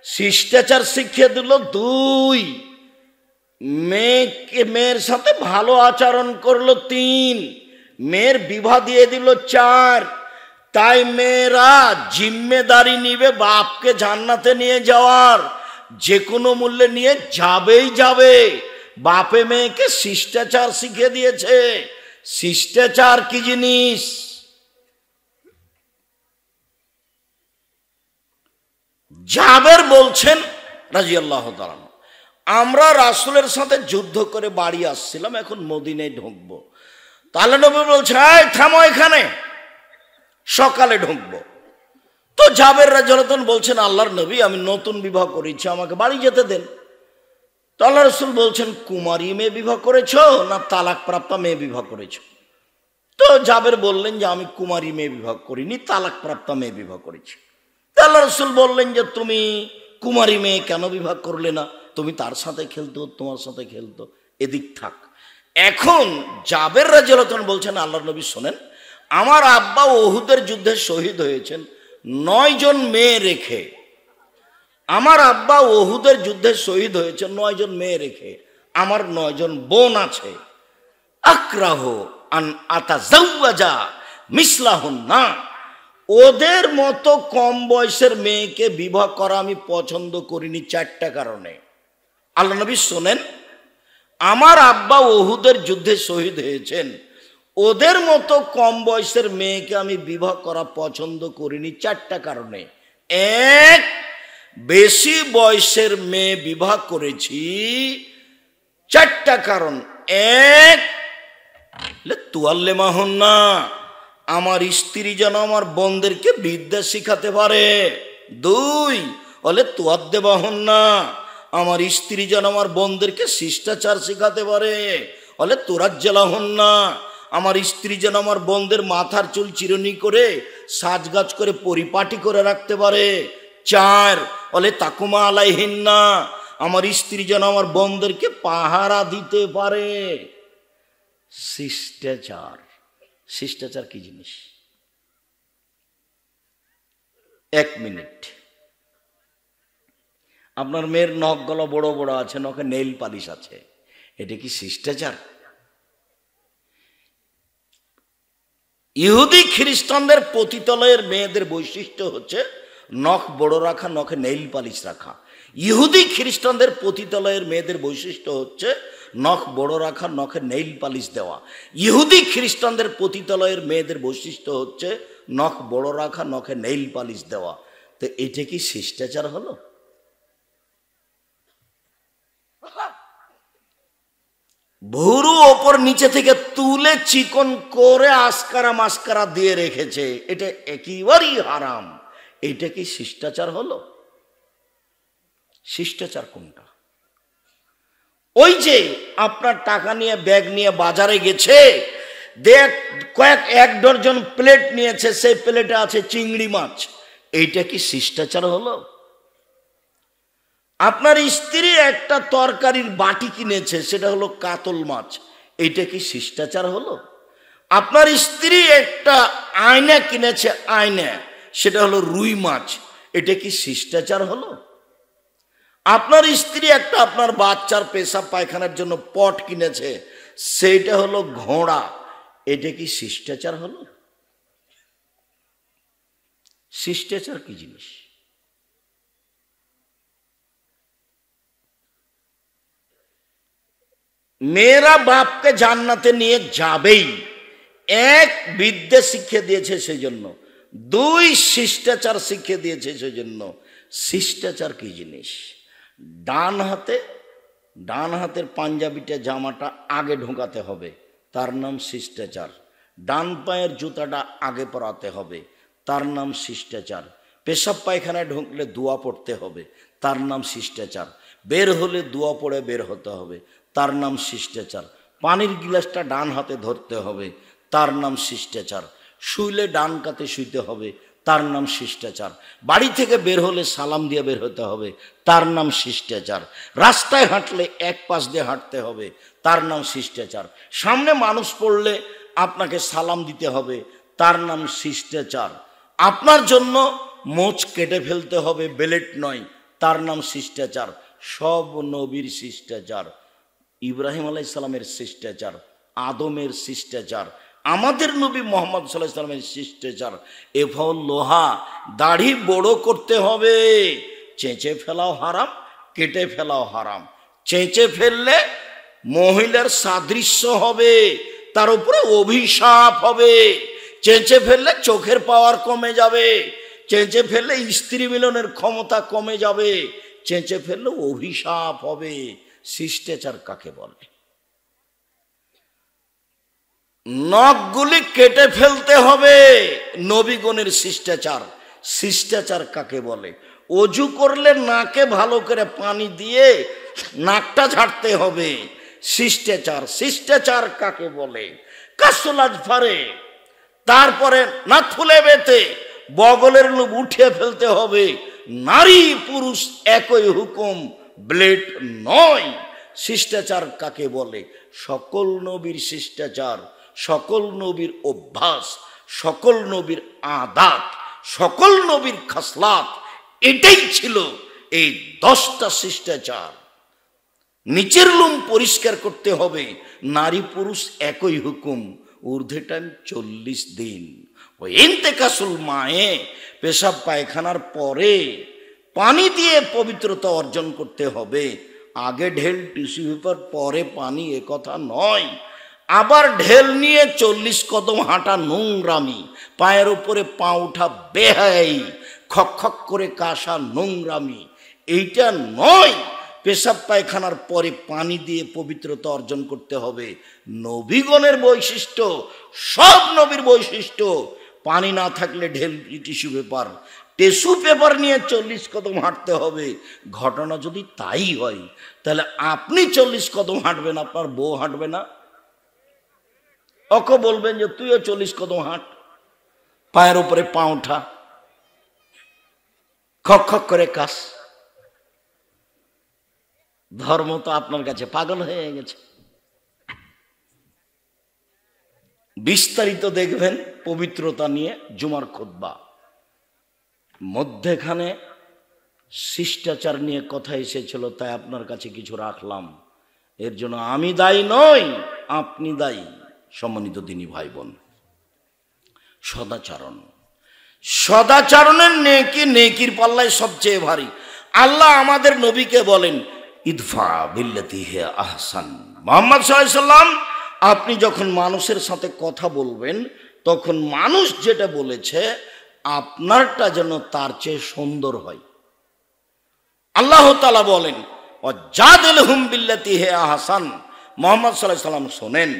শিষ্টাচার শিখিয়ে দিল 2, মেয়ের সাথে ভালো আচরণ করলো 3, মেয়ের বিবাহ দিয়ে দিল 4। তাই মেয়েরা জিম্মেদারি নিবে বাপকে জান্নাতে নিয়ে যাওয়ার, যে কোনো মূল্যে নিয়ে যাবেই যাবে। বাপে মেয়েকে শিষ্টাচার শিখিয়ে দিয়েছে। শিষ্টাচার কি জিনিস? জাবের বলছেন রাদিয়াল্লাহু তাআলা, আমরা রাসূলের সাথে যুদ্ধ করে বাড়ি আসছিলাম, এখন মদিনায় ঢুকবো। তাহলে নবী বলছে, এই থামো এখানে, সকালে ঢুকবো। তো জাবের রাদিয়াল্লাহু তাআলা বলছেন, আল্লাহর নবী আমি নতুন বিবাহ করেছি, আমাকে বাড়ি যেতে দেন। তো আল্লাহ রাসূল বলছেন, কুমারী মেয়ে বিবাহ করেছো না তালাক প্রাপ্তা মেয়ে বিবাহ করেছো? তো জাবের বললেন যে আমি কুমারী মেয়ে বিবাহ করিনি, তালাক প্রাপ্তা মেয়ে বিবাহ করেছি। তো আল্লাহ রাসূল বললেন যে তুমি কুমারী মেয়ে কেন বিবাহ করলে না? তুমি তার সাথে খেলতো, তোমার সাথে খেলতো, এদিক থাক। এখন জাবের রাদিয়াল্লাহু তাআলা বলছেন, আল্লাহর নবী শোনেন, আমার আব্বা উহুদের যুদ্ধে শহীদ হয়েছেন 9 জন মেয়ে রেখে। আমার আব্বা উহুদের যুদ্ধে শহীদ হয়েছে 9 জন মেয়ে রেখে। আমার 9 জন বোন আছে। আক্রাহু আন আতাজাওয়াজা মিসলাহুন্না, ওদের মতো কম বয়সের মেয়েকে বিবাহ করা আমি পছন্দ করিনি 4টা কারণে। আল্লাহ নবী শোনেন, আমার আব্বা উহুদের যুদ্ধে শহীদ হয়েছেন, ওদের মতো কম বয়সের মেয়েকে আমি বিবাহ করা পছন্দ করিনি 4টা কারণে। 1, বেশি বয়সের মেয়ে বিবাহ করেছি 4টা কারণ। 1, তুয়াল্লিমাহুন্না, আমার স্ত্রী যেন আমার বোনদেরকে বিদ্যা শিখাতে পারে। 2, বলে তুয়াদ্দেবাহুন্না, আমার স্ত্রী যেন আমার বোনদেরকে শিষ্টাচার শিখাতে পারে। বলে তুরাজ্জালাহুন্না, আমার স্ত্রী যেন আমার বোনদের মাথার চুল চিরুনি করে সাজগাজ করে পরিপাটি করে রাখতে পারে। 4, বলে তাকুমা আলাইহিন্না, আমার স্ত্রী যেন আমার বোনদেরকে পাহারা দিতে পারে। শিষ্টাচার, শিষ্টাচার কি জিনিস? 1 মিনিট, আপনার মেয়ের নখ গলা বড় বড় আছে, নখে নেইল পালিশ আছে, এটা কি শিষ্টাচার? ইহুদি খ্রিস্টানদের পতিতালয়ের মেয়েদের বৈশিষ্ট্য হচ্ছে নখ বড় রাখা, নখে নেইল পালিশ রাখা। ইহুদি খ্রিস্টানদের পতিতালয়ের মেয়েদের বৈশিষ্ট্য হচ্ছে নখ বড় রাখা, নখে নেইল পালিশ দেওয়া। ইহুদি খ্রিস্টানদের পতিতালয়ের মেয়েদের বৈশিষ্ট্য হচ্ছে নখ বড় রাখা, নখে নেইল পালিশ দেওয়া। তো এটা কি শিষ্টাচার হলো? ভুরু ওপর নিচে থেকে তুলে চিকন করে আস্কারা মাস্কারা দিয়ে রেখেছে, এটা একেবারেই হারাম। এটা কি শিষ্টাচার হলো? শিষ্টাচার কোনটা? ওই যে আপনার টাকা নিয়ে ব্যাগ নিয়ে বাজারে গেছে, এক ডজন প্লেট নিয়েছে, সেই প্লেটে আছে চিংড়ি মাছ, এইটা কি শিষ্টাচার হলো? আপনার স্ত্রী একটা তরকারির বাটি কিনেছে, সেটা হলো কাতল মাছ, এইটা কি শিষ্টাচার হলো? আপনার স্ত্রী একটা আয়না কিনেছে, আয়না, সেটা হলো রুই মাছ, এটা কি শিষ্টাচার হলো? আপনার স্ত্রী একটা আপনার বাচ্চার পেশাব পায়খানার জন্য পট কিনেছে, সেইটা হলো ঘোড়া, এটা কি শিষ্টাচার হলো? শিষ্টাচার কি জিনিস? মেয়েরা বাপকে জান্নাতে নিয়ে যাবেই, এক বিদ্যে শিক্ষা দিয়েছে সেই জন্য, দুই শিষ্টাচার শিক্ষা দিয়েছে সেই জন্য। শিষ্টাচার কি জিনিস? ডান হাতের পাঞ্জাবিটা জামাটা আগে ঢোকাতে হবে, তার নাম শিষ্টাচার। ডান পায়ের জুতাটা আগে পরাতে হবে, তার নাম শিষ্টাচার। পেশাব পায়খানায় ঢুকলে দোয়া পড়তে হবে, তার নাম শিষ্টাচার। বের হলে দোয়া পড়ে বের হতে হবে, তার নাম শিষ্টাচার। পানির গিলাসটা ডান হাতে ধরতে হবে, তার নাম শিষ্টাচার। শুইলে ডান কাতে শুইতে হবে, তার নাম শিষ্টাচার। বাড়ি থেকে বের হলে সালাম দিয়ে বের হতে হবে, তার নাম শিষ্টাচার। রাস্তায় হাঁটলে এক পাশ দিয়ে হাঁটতে হবে, তার নাম শিষ্টাচার। সামনে মানুষ পড়লে আপনাকে সালাম দিতে হবে, তার নাম শিষ্টাচার। আপনার জন্য মোচ কেটে ফেলতে হবে, বেলেট নয়, তার নাম শিষ্টাচার। সব নবীর শিষ্টাচার, ইব্রাহিম আলাইহিস সালামের শিষ্টাচার, আদমের শিষ্টাচার, আমাদের নবী মুহাম্মদ সাল্লাল্লাহু আলাইহি ওয়াসাল্লামের শিষ্টাচার। এফল লোহা, দাড়ি বড় করতে হবে, চেঁচে ফেলাও হারাম, কেটে ফেলাও হারাম। চেঁচে ফেললে মহিলার সাদৃশ্য হবে, তার উপরে অভিশাপ হবে। চেঁচে ফেললে চোখের পাওয়ার কমে যাবে, চেঁচে ফেললে স্ত্রী মিলনের ক্ষমতা কমে যাবে, চেঁচে ফেললে অভিশাপ হবে। শিষ্টাচার কাকে বলে? নখগুলি কেটে ফেলতে হবে, নবীগণের শিষ্টাচার। শিষ্টাচার কাকে বলে? অজু করলে নাকে ভালো করে পানি দিয়ে নাকটা ঝাড়তে হবে, শিষ্টাচার। শিষ্টাচার কাকে বলে? কাসুল আজফারে, তারপরে নাক ফুলে বেতে বগলের লোম উঠিয়ে ফেলতে হবে। নারী পুরুষ একই হুকুম, ব্লেড নয়। শিষ্টাচার কাকে বলে? সকল নবীর শিষ্টাচার, সকল নবীর অভ্যাস, সকল নবীর আদাত, সকল নবীর খাসলাত, এটাই ছিল এই 10টা শিষ্টাচার। নিচের লোম পরিষ্কার করতে হবে, নারী পুরুষ একই হুকুম, ঊর্ধ্বে টাইম 40 দিন। ওই ইন্তেকাসুল মায়ে, পেশাব পায়খানার পরে পানি দিয়ে পবিত্রতা অর্জন করতে হবে। আগে ঢেল টিস্যু পেপার, পরে পানি, এ কথা নয়। আবার ঢেল নিয়ে 40 কদম হাঁটা নোংরামি, পায়ের উপরে পা উঠা বেহায়াই, খক খক করে কাশা নোংরামি, এইটা নয়। পেশাব পায়খানার পরে পানি দিয়ে পবিত্রতা অর্জন করতে হবে। নবীগণের বৈশিষ্ট্য, সব নবীর বৈশিষ্ট্য। পানি না থাকলে ঢেল টিস্যু পেপার, টিস্যু পেপার নিয়ে 40 কদম হাঁটতে হবে। ঘটনা যদি তাই হয়, তাহলে আপনি 40 কদম হাঁটবেন, আপনার বউ হাঁটবে না? ওকে বলবেন যে তুইও 40 কদম হাঁট, পায়ের উপরে পা উঠা, খক খক করে কাশ। ধর্ম তো আপনার কাছে পাগল হয়ে গেছে। বিস্তারিত দেখবেন পবিত্রতা নিয়ে জুমার খুতবা, মধ্যেখানে শিষ্টাচার নিয়ে কথা এসেছিল, তাই আপনার কাছে কিছু রাখলাম। এর জন্য আমি দায়ী নই, আপনি দায়ী। সম্মানিত দিনী ভাই বোন, সদাচরণ, সদাচরণের নেকি, নেকির পাল্লায় সবচেয়ে ভারী। আল্লাহ আমাদের নবীকে বলেন, ইদফা বিল্লাতি হে আহসান। মুহাম্মদ সাল্লাল্লাহু আলাইহি সাল্লাম, আপনি যখন মানুষের সাথে কথা বলবেন, তখন মানুষ যেটা বলেছে আপনারটা যেন তার চেয়ে সুন্দর হয়। আল্লাহ তাআলা বলেন, ওয়াজাদিলহুম বিল্লাতি হে আহসান, মুহাম্মদ সাল্লাল্লাহু আলাইহি সাল্লাম শোনেন,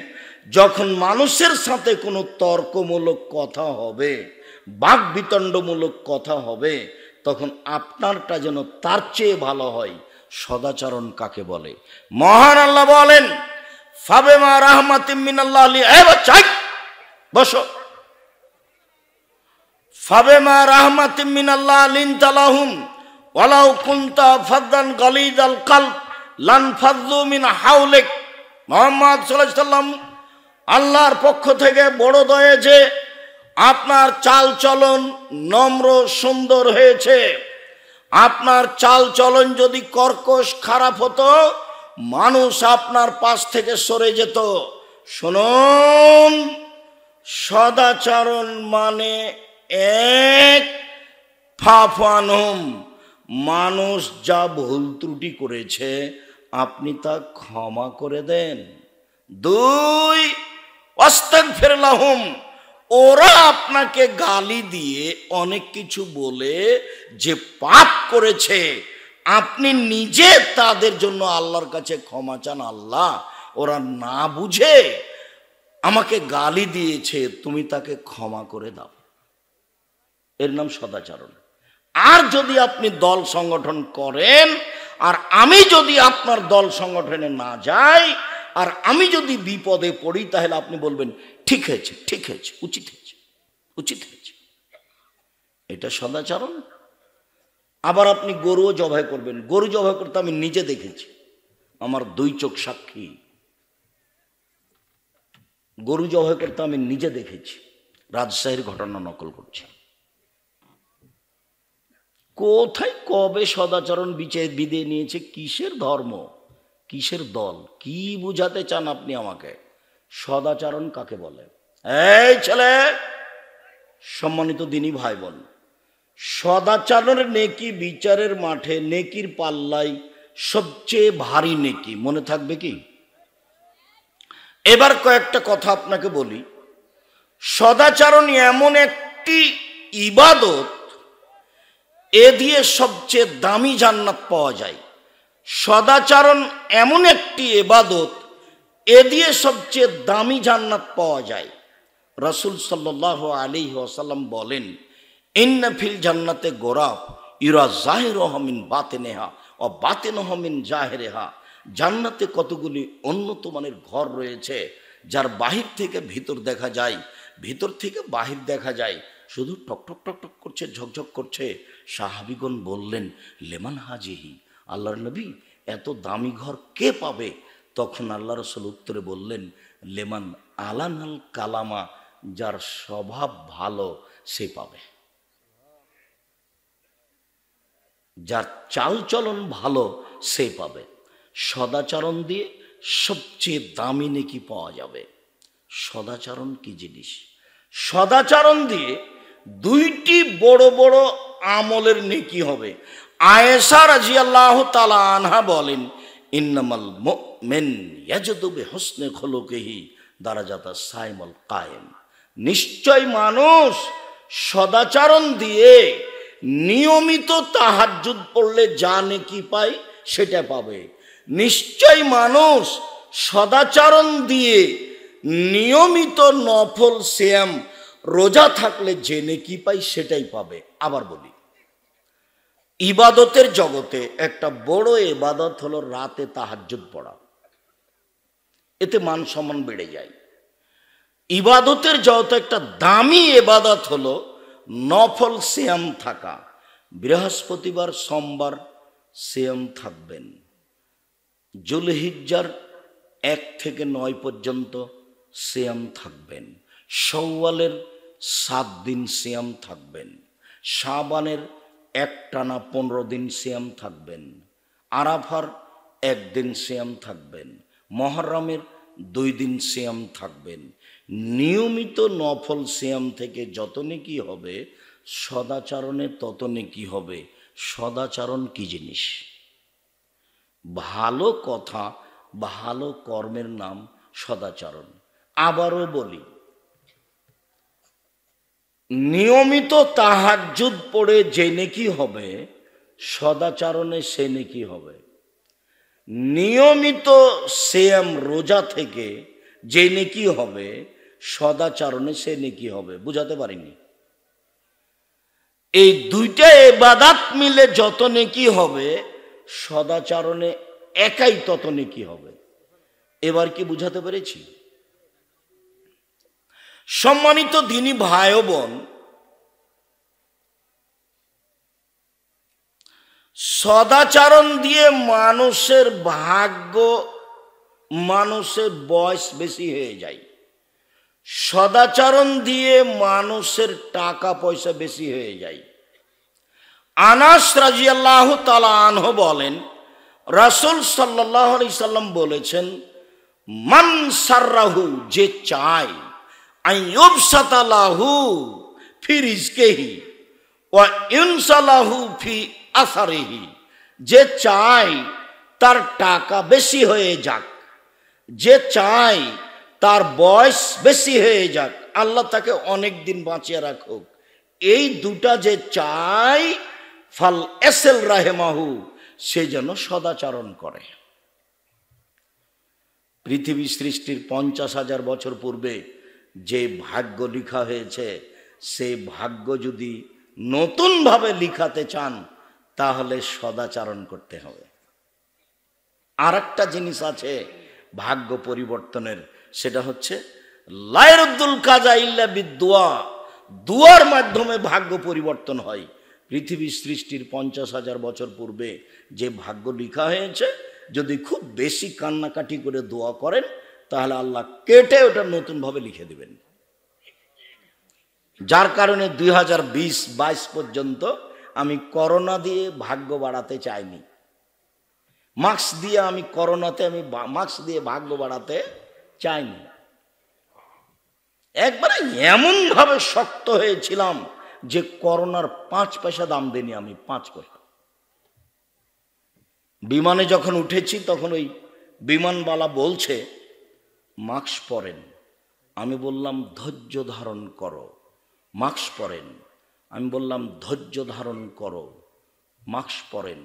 যখন মানুষের সাথে কোনো তর্কমূলক কথা হবে, বাকবিতণ্ডমূলক কথা হবে, তখন আপনারটা যেন তার চেয়ে ভালো হয়। সদাচরণ কাকে বলে? মহান আল্লাহ বলেন, ফাবিমা রাহমাতিম মিনাল্লাহ বসো, ফাবিমা রাহমাতিম মিনাল্লাহ লিনতা লাহুম ওয়ালাউ কুনতা ফাদ্দান গালিযাল কলব লানফাযু মিন হাওলিক। মুহাম্মদ সাল্লাল্লাহু আলাইহি সাল্লাম, আল্লাহর পক্ষ থেকে বড় দয়া যে আপনার চাল চলন নম্র সুন্দর হয়েছে। আপনার চাল চলন যদি কর্কশ খারাপ হতো, মানুষ আপনার পাশ থেকে সরে যেত। শুনুন, সদাচরণ মানে এক ফাফানুম, মানুষ যা ভুল ত্রুটি করেছে আপনি তা ক্ষমা করে দেন। দুই, আস্তাগফির লাহুম, ওরা আপনাকে গালি দিয়ে অনেক কিছু বলে যে পাপ করেছে, আপনি নিজে তাদের জন্য আল্লাহর কাছে ক্ষমা চান। আল্লাহ, ওরা না বুঝে আমাকে গালি দিয়েছে, তুমি তাকে ক্ষমা করে দাও। এর নাম সদাচরণ। আর যদি আপনি দল সংগঠন করেন, আর আমি যদি আপনার দল সংগঠনে না যাই, আর আমি যদি বিপদে পড়ি, তাহলে আপনি বলবেন ঠিক হয়েছে, ঠিক হয়েছে, উচিত হয়েছে, উচিত হয়েছে। এটা সদাচরণ। আবার আপনি গরুও জবাই করবেন। গরু জবাই করতে আমি নিজে দেখেছি, আমার দুই চোখ সাক্ষী। গরু জবাই করতে আমি নিজে দেখেছি, রাজশাহীর ঘটনা নকল করছি। কোথায় কবে সদাচরণ বিদে নিয়েছে? কিসের ধর্ম, কিসের দল, কি বুঝাতে চান আপনি আমাকে? সদাচরণ কাকে বলে? এই ছেলে, সম্মানিত দিনী ভাই বোন, সদাচরণের নেকি বিচারের মাঠে নেকির পাল্লাই সবচেয়ে ভারী নেকি, মনে থাকবে কি? এবার কয়েকটা কথা আপনাকে বলি। সদাচরণ এমন একটি ইবাদত, এ দিয়ে সবচেয়ে দামি জান্নাত পাওয়া যায়। সদাচরণ এমন একটি ইবাদত, এ দিয়ে সবচেয়ে দামি জান্নাত পাওয়া যায়। রাসূল সাল্লাল্লাহু আলাইহি ওয়াসাল্লাম বলেন, ইন্না ফিল জান্নাতে গোরাফ ইরা জাহিরুহা মিন বাতিনিহা ওয়া বাতিনুহা মিন জাহিরিহা। জান্নাতে কতগুলি উন্নত মানের ঘর রয়েছে, যার বাহির থেকে ভিতর দেখা যায়, ভিতর থেকে বাহির দেখা যায়, শুধু টকটক টকটক করছে, ঝকঝক করছে। সাহাবীগণ বললেন, লেমান হাজিহি, আল্লাহর নবী, এত দামি ঘর কে পাবে? তখন আল্লাহ রাসূল উত্তরে বললেন, লেমান আলানাল কালামা, যার স্বভাব ভালো সে পাবে, যার চালচলন ভালো সে পাবে। সদাচরণ দিয়ে সবচেয়ে দামি নেকি পাওয়া যাবে। সদাচরণ কি জিনিস? সদাচরণ দিয়ে দুইটি বড় বড় আমলের নেকি হবে। আয়েশা রাদিয়াল্লাহু তাআলা আনহা বলেন, ইন্নামাল মুমিন ইয়াজদু বিহুসনি খুলুকিহি দারাজাতাস সাইমুল কায়েম। নিশ্চয় মানুষ সদাচরণ দিয়ে নিয়মিত তাহাজ্জুদ পড়লে যা নেকি পায় সেটা পাবে। নিশ্চয় মানুষ সদাচরণ দিয়ে নিয়মিত নফল সিয়াম রোজা থাকলে যে নেকি পায় সেটাই পাবে। আবার বলি, ইবাদতের জগতে একটা বড় ইবাদত হলো রাতে তাহাজ্জুদ পড়া। এতে মান সম্মান বেড়ে যায়। ইবাদতের জগতে একটা দামি ইবাদত হলো নফল সিয়াম থাকা। বৃহস্পতিবার সোমবার সিয়াম থাকবেন, জুলহিজ্জার 1 থেকে 9 পর্যন্ত সিয়াম থাকবেন, শাওয়ালের 7 দিন সিয়াম থাকবেন, শাবানের একটানা 15 দিন সিয়াম থাকবেন, আরাফার 1 দিন সিয়াম থাকবেন, মুহররমের 2 দিন সিয়াম থাকবেন। নিয়মিত নফল সিয়াম থেকে যত নেকি হবে, সদাচরণে তত নেকি হবে। সদাচরণ কি জিনিস? ভালো কথা, ভালো কর্মের নাম সদাচরণ। আবারও বলি, নিয়মিত তাহাজ্জুদ পড়ে যে নেকি হবে, সদাচরণে সে নেকি হবে। নিয়মিত সিয়াম রোজা থেকে যে নেকি হবে, সদাচরণে সে নেকি হবে। বুঝাতে পারিনি? এই দুইটা ইবাদত মিলে যত নেকি হবে, সদাচরণে একাই তত নেকি হবে। এবার কি বুঝাতে পেরেছি? সম্মানিত দিনী ভাই ও বোন, সদাচরণ দিয়ে মানুষের ভাগ্য, মানুষের বয়স বেশি হয়ে যায়। সদাচরণ দিয়ে মানুষের টাকা পয়সা বেশি হয়ে যায়। আনাস রাদিয়াল্লাহু তাআলা আনহু বলেন, রাসূল সাল্লাল্লাহু আলাইহি সাল্লাম বলেছেন, মান সাররাহু, যে চায়, আইয়ুবসাতা লাহু ফি রিজকিহি ওয়া ইনসালাহু ফি আসারিহি, যে চায় তার টাকা বেশি হয়ে যাক, যে চায় তার বয়স বেশি হয়ে যাক, আল্লাহ তাকে অনেক দিন বাঁচিয়ে রাখুক, এই দুটা যে চায়, ফাল এসেল রাহেমাহু, সে যেন সদাচরণ করে। পৃথিবী সৃষ্টির 50,000 বছর পূর্বে যে ভাগ্য লিখা হয়েছে, সেই ভাগ্য যদি নতুনভাবে লিখাতে চান, তাহলে সদাচরণ করতে হবে। আর একটা জিনিস আছে ভাগ্য পরিবর্তনের, সেটা হচ্ছে লায়রুদ্দুল কাজা ইল্লা বিদুয়া, দুয়ার মাধ্যমে ভাগ্য পরিবর্তন হয়। পৃথিবী সৃষ্টির 50,000 বছর পূর্বে যে ভাগ্য লিখা হয়েছে, যদি খুব বেশি কান্নাকাটি করে দোয়া করেন, তাহলে আল্লাহ কেটে ওটা নতুনভাবে লিখে দেবেন। যার কারণে 2020-22 পর্যন্ত আমি করোনা দিয়ে ভাগ্য বাড়াতে চাইনি। মাস্ক দিয়ে আমি মাস্ক দিয়ে ভাগ্য বাড়াতে চাইনি। একবারে এমন ভাবে শক্ত হয়েছিলাম যে করোনার 5 পয়সা দাম দেনি আমি, 5 পয়সা। বিমানে যখন উঠেছি তখন ওই বিমানবালা বলছে মাস্ক পরেন। আমি বললাম ধৈর্য ধারণ করো, মাস্ক পরেন। আমি বললাম ধৈর্য ধারণ করো, মাস্ক পরেন।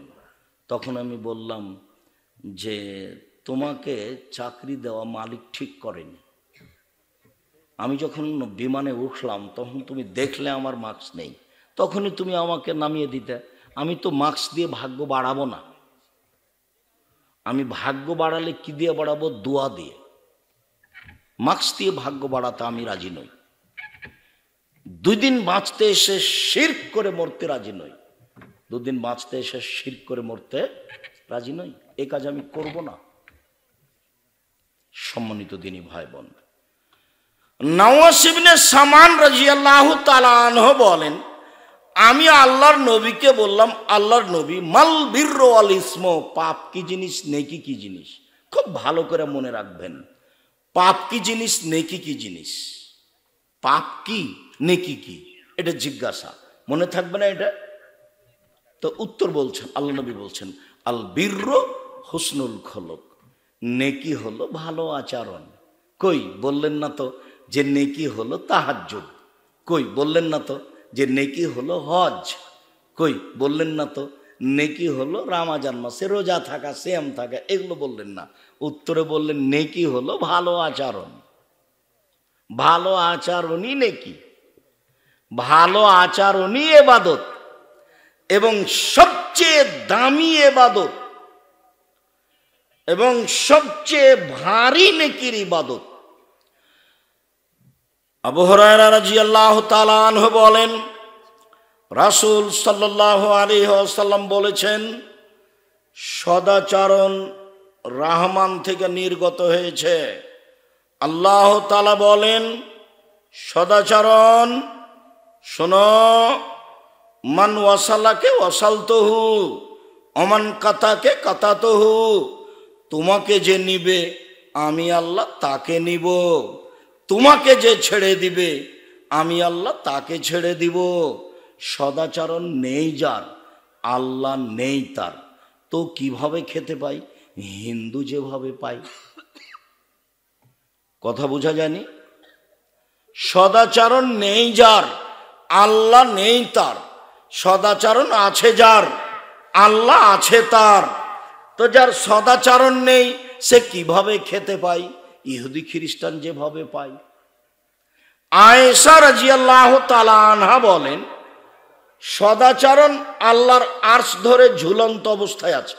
তখন আমি বললাম যে তোমাকে চাকরি দেওয়া মালিক ঠিক করেনি। আমি যখন বিমানে উঠলাম তখন তুমি দেখলে আমার মাস্ক নেই, তখনই তুমি আমাকে নামিয়ে দিতে। আমি তো মাস্ক দিয়ে ভাগ্য বাড়াবো না। আমি ভাগ্য বাড়ালে কি দিয়ে বাড়াবো? দোয়া দিয়ে। মাস্ক দিয়ে ভাগ্য বাড়াতে আমি রাজি নই। 2 দিন বাঁচতে এসে শিরক করে মরতে রাজি নই। 2 দিন বাঁচতে এসে শিরক করে মরতে রাজি নই। এই কাজ আমি করব না। সম্মানিত দিনী ভাই বোন, নওয়াস ইবনে সামান রাদিয়াল্লাহু তাআলা আনহু বলেন, আমি আল্লাহর নবীকে বললাম, আল্লাহর নবী, মাল বিররু ওয়াল ইসমু, পাপ কি জিনিস, নেকি কি জিনিস? খুব ভালো করে মনে রাখবেন, পাপ কি জিনিস, নেকি কি জিনিস? পাপ কি, নেকি কি, এটা জিজ্ঞাসা। মনে থাকবে না এটা? তো উত্তর বলছেন, আল্লাহ নবী বলছেন, আল বিররু হুসনুল খুলুক, নেকি হলো ভালো আচরণ। কই বললেন না তো যে নেকি হলো তাহাজ্জুদ? কই বললেন না তো যে নেকি হলো হজ? কই বললেন না তো নেকি হলো রমজান মাসে রোজা থাকা, সিয়াম থাকা? এগুলো বললেন না। উত্তরে বললেন নেকি হলো ভালো আচরণ। ভালো আচরণই নেকি, ভালো আচরণই ইবাদত, এবং সবচেয়ে দামি ইবাদত এবং সবচেয়ে ভারী নেকির ইবাদত। আবু হুরায়রা রাদিয়াল্লাহু তাআলা আনহু বলেন, রাসূল সাল্লাল্লাহু আলাইহি ওয়াসাল্লাম বলেছেন, সদাচরণ রহমান থেকে নির্গত হয়েছে। আল্লাহ তাআলা বলেন, সদাচরণ শোনো, মান ওয়াসালাকে ওয়াসালতুহু ওমান কাতাকে কাতাতুহু, তোমাকে যে নিবে আমি আল্লাহ তাকে নিব, তোমাকে যে ছেড়ে দিবে আমি আল্লাহ তাকে ছেড়ে দিব। সদাচরণ নেই যার, আল্লাহ নেই তার, তো কিভাবে খেতে পাই? হিন্দু যেভাবে পাই। কথা বোঝা যায়নি? সদাচরণ নেই যার, আল্লাহ নেই তার। সদাচরণ আছে যার, আল্লাহ আছে তার। তো তো যার সদাচরণ নেই সে কিভাবে খেতে পায়? ইহুদি খ্রিস্টান যেভাবে পায়। আয়েশা রাদিয়াল্লাহু তাআলা আনহা বলেন, সদাচরণ আল্লাহর আরশ ধরে ঝুলন্ত অবস্থায় আছে।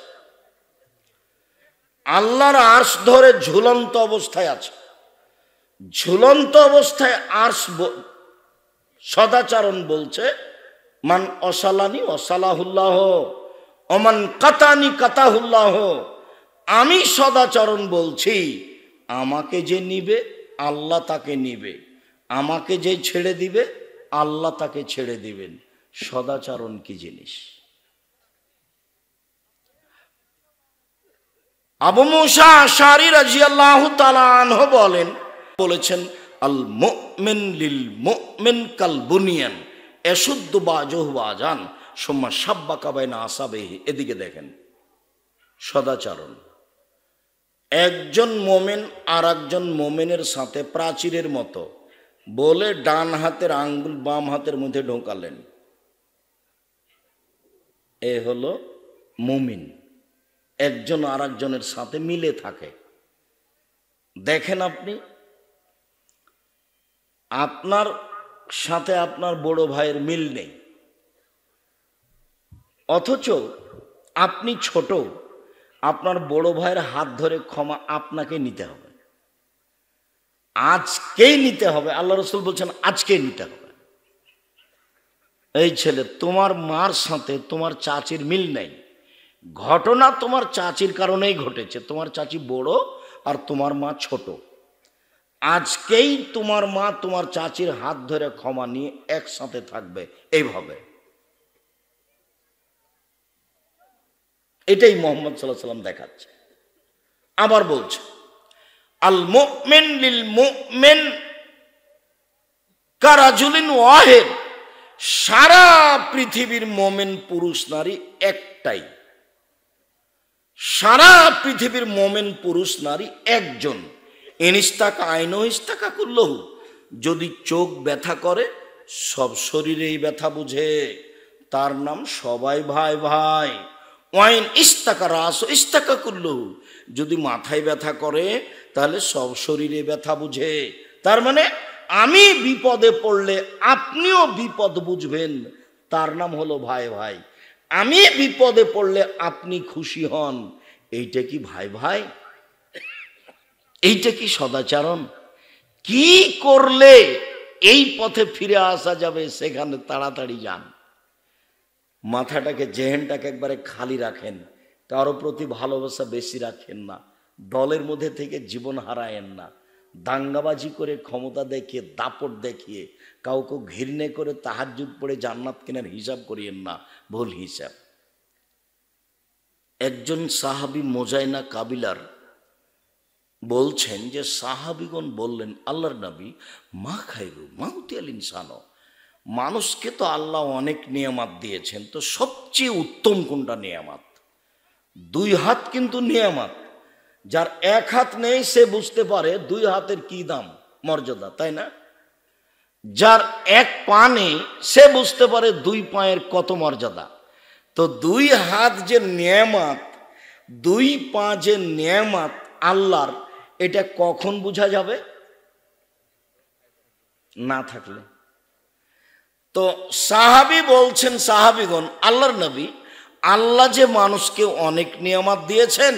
আল্লাহর আরশ ধরে ঝুলন্ত অবস্থায় আছে। ঝুলন্ত অবস্থায় আরশ সদাচরণ বলছে, মান অসালানি অসালাহুল্লাহ ওমান কাতানি কাতাহুল্লাহ। আমি সদাচরণ বলছি, আমাকে যে নিবে আল্লাহ তাকে নিবে, আমাকে যে ছেড়ে দিবে আল্লাহ তাকে ছেড়ে দিবেন। সদাচরণ কি জিনিস? আবু মুসা আশআরী রাদিয়াল্লাহু তাআলা আনহু বলেছেন, আল মুমিন লিল মুমিন কাল বুনিয়ান ইয়াশুদ্দু বাযুহু বাযান সুম্মা শাব্বাকা বাইনা আসাবিহি। এদিকে দেখেন, সদাচরণ একজন মোমেন আর একজন মোমেনের সাথে প্রাচীরের মতো বলে ডান হাতের আঙ্গুল বাম হাতের মধ্যে ঢোকালেন, এ হলো মুমিন। একজন আর একজনের সাথে মিলে থাকে। দেখেন, আপনি আপনার সাথে আপনার বড় ভাইয়ের মিল নেই, অথচ আপনি ছোট, আপনার বড় ভাইয়ের হাত ধরে ক্ষমা আপনাকে নিতে হবে, আজকেই নিতে হবে। আল্লাহ রাসূল বলছেন আজকেই নিতে হবে। এই ছেলে, তোমার মার সাথে তোমার চাচির মিল নেই, ঘটনা তোমার চাচির কারণেই ঘটেছে। তোমার চাচি বড় আর তোমার মা ছোট। আজকেই তোমার মা তোমার চাচির হাত ধরে ক্ষমা নিয়ে একসাথে থাকবে, এইভাবে। এটাই মুহাম্মদ সাল্লাল্লাহু আলাইহি ওয়াসাল্লাম দেখাচ্ছে। আবার বলছে, আল মুমিন লিল মুমিন কারাজুলিন ওয়াহিদ। সারা পৃথিবীর মুমিন পুরুষ নারী একটাই। সারা পৃথিবীর মুমিন পুরুষ নারী একজন। ইনিস্তাকা আইনু ইস্তাকা কুল্লহু। যদি চোখ ব্যথা করে সব শরীরেই ব্যথা বুঝে, তার নাম সবাই ভাই ভাই। ওয়াইন ইস্তাকা রাস ইস্তাকা কুল্লহু। যদি মাথায় ব্যথা করে তাহলে সব শরীরে ব্যথা বুঝে। তার মানে আমি বিপদে পড়লে আপনিও বিপদ বুঝবেন, তার নাম হলো ভাই ভাই। আমি বিপদে পড়লে আপনি খুশি হন, এইটা কি ভাই ভাই? এইটা কি সদাচরণ? কি করলে এই পথে ফিরে আসা যাবে সেখানে তাড়াতাড়ি যান। মাথাটাকে, জেহেনটাকে একবারে খালি রাখেন, কারো প্রতি ভালোবাসা বেশি রাখেন না, দলের মধ্যে থেকে জীবন হারায়েন না, দাঙ্গাবাজি করে ক্ষমতা দেখিয়ে দাপট দেখিয়ে কাউকে ঘৃণে করে তাহাজ্জুদ পড়ে জান্নাত কেনার হিসাব করিয়েন না, ভুল হিসাব। একজন সাহাবী মোজাইনা কাবিলার বলছেন যে সাহাবীগণ বললেন, আল্লাহর নবী, মা খাইরু মাউতিয়াল ইনসানো। মানুষকে তো আল্লাহ অনেক নিয়ামত দিয়েছেন, তো সবচেয়ে উত্তম কোনটা নিয়ামত? দুই হাত কিন্তু নিয়ামত। যার এক হাত নেই সে বুঝতে পারে দুই হাতের কি দাম, মর্যাদা, তাই না? যার এক পা নেই সে বুঝতে পারে দুই পায়ের কত মর্যাদা। তো দুই হাত যে নিয়ামত, দুই পা যে নিয়ামত আল্লাহর, এটা কখন বোঝা যাবে? না থাকলে। তো সাহাবী বলছেন, সাহাবীগণ, আল্লাহর নবী, আল্লাহ যে মানুষকে অনেক নিয়ামত দিয়েছেন,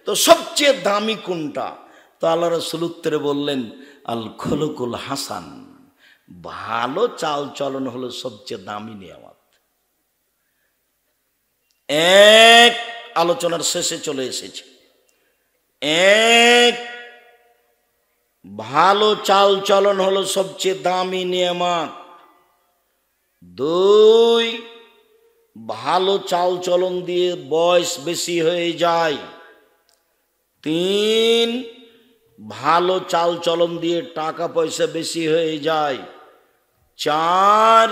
তো সবচেয়ে দামি কোনটা? তো আল্লাহ রাসূল উত্তরে বললেন, আল খুলুকুল হাসান। ভালো চাল চলন হলো সবচেয়ে দামি নিয়ামত। এক, আলোচনার শেষে চলে এসেছে। এক, ভালো চাল চলন হলো সবচেয়ে দামি নিয়ামত। দুই, ভালো চাল চলন দিয়ে বয়স বেশি হয়ে যায়। তিন, ভালো চাল চলন দিয়ে টাকা পয়সা বেশি হয়ে যায়। চার,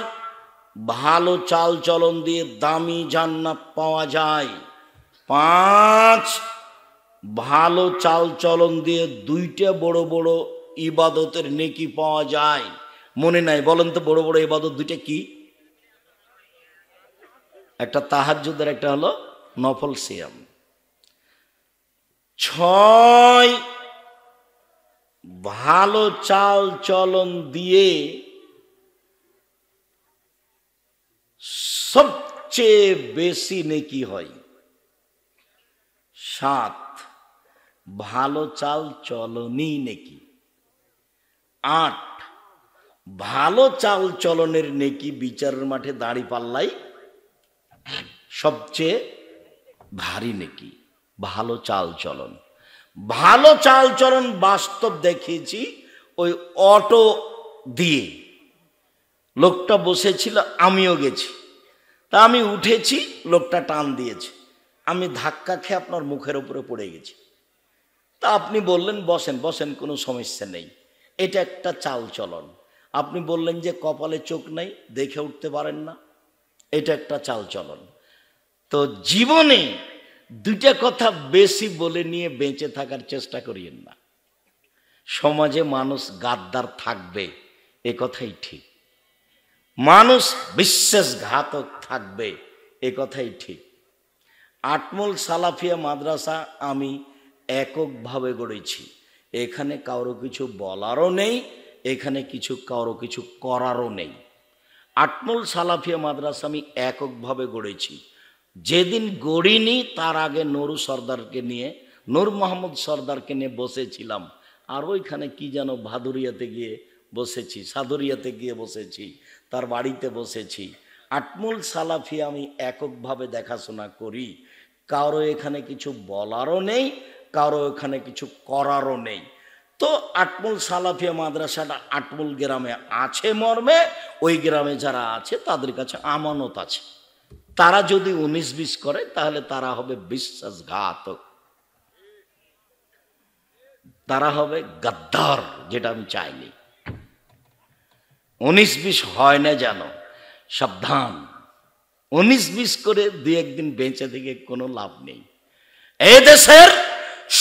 ভালো চাল চলন দিয়ে দামি জান্নাত পাওয়া যায়। পাঁচ, ভালো চাল চলন দিয়ে দুইটা বড় বড় ইবাদতের নেকি পাওয়া যায়। মনে নাই? বলেন তো, বড় বড় ইবাদত দুইটা কি? একটা তাহাজ্জুদের, একটা হলো নফল সিয়াম। ছয়, ভালো চাল চলন দিয়ে সবচেয়ে বেশি নেকি হয়। 7, ভালো চাল চলনই নেকি। 8, ভালো চাল চলনের নেকি বিচারের মাঠে দাড়ি পাল্লাই সবচেয়ে ভারী নেকি। ভালো চাল চলন, ভালো চাল চলন বাস্তব দেখিয়েছি। ওই অটো দিয়ে লোকটা বসেছিল, আমিও গেছি, তা আমি উঠেছি, লোকটা টান দিয়েছে, আমি ধাক্কা খেয়ে আপনার মুখের উপরে পড়ে গেছি। তা আপনি বললেন বসেন বসেন, কোনো সমস্যা নেই। এটা একটা চাল চলন। আপনি বললেন যে কপালে চোখ নেই, দেখে উঠতে পারেন না, এটা একটা চাল চলন। তো জীবনে দুইটা কথা বেশি বলে নিয়ে বেঁচে থাকার চেষ্টা করিয়েন না। সমাজে মানুষ গাদ্দার থাকবে, এ কথাই ঠিক। মানুষ বিশ্বাসঘাতক থাকবে, এ কথাই ঠিক। আটমল সালাফিয়া মাদ্রাসা আমি এককভাবে গড়েছি। এখানে কারো কিছু বলারও নেই, এখানে কারো কিছু করারও নেই। আটমল সালাফিয়া মাদ্রাসা আমি এককভাবে গড়েছি। যেদিন গড়িনি তার আগে নুরু সর্দারকে নিয়ে, নূর মোহাম্মদ সর্দারকে নিয়ে বসেছিলাম। আর ওইখানে কি যেন ভাদুরিয়াতে গিয়ে বসেছি, সাদুরিয়াতে গিয়ে বসেছি, তার বাড়িতে বসেছি। আটমল সালাফিয়া আমি এককভাবে দেখাশোনা করি। কারো এখানে কিছু বলারও নেই, কারো এখানে কিছু করারও নেই। তো আটমল সালাফিয়া মাদ্রাসাটা আটমল গ্রামে আছে মর্মে, ওই গ্রামে যারা আছে তাদের কাছে আমানত আছে। তারা যদি 19-20 করে তাহলে তারা হবে বিশ্বাসঘাতক, তারা হবে গাদ্দার, যেটা আমি চাইনি। 19-20 হয় না জানো, সাবধান। 19-20 করে 2-1 দিন বেঁচে থেকে কোনো লাভ নেই। এই দেশের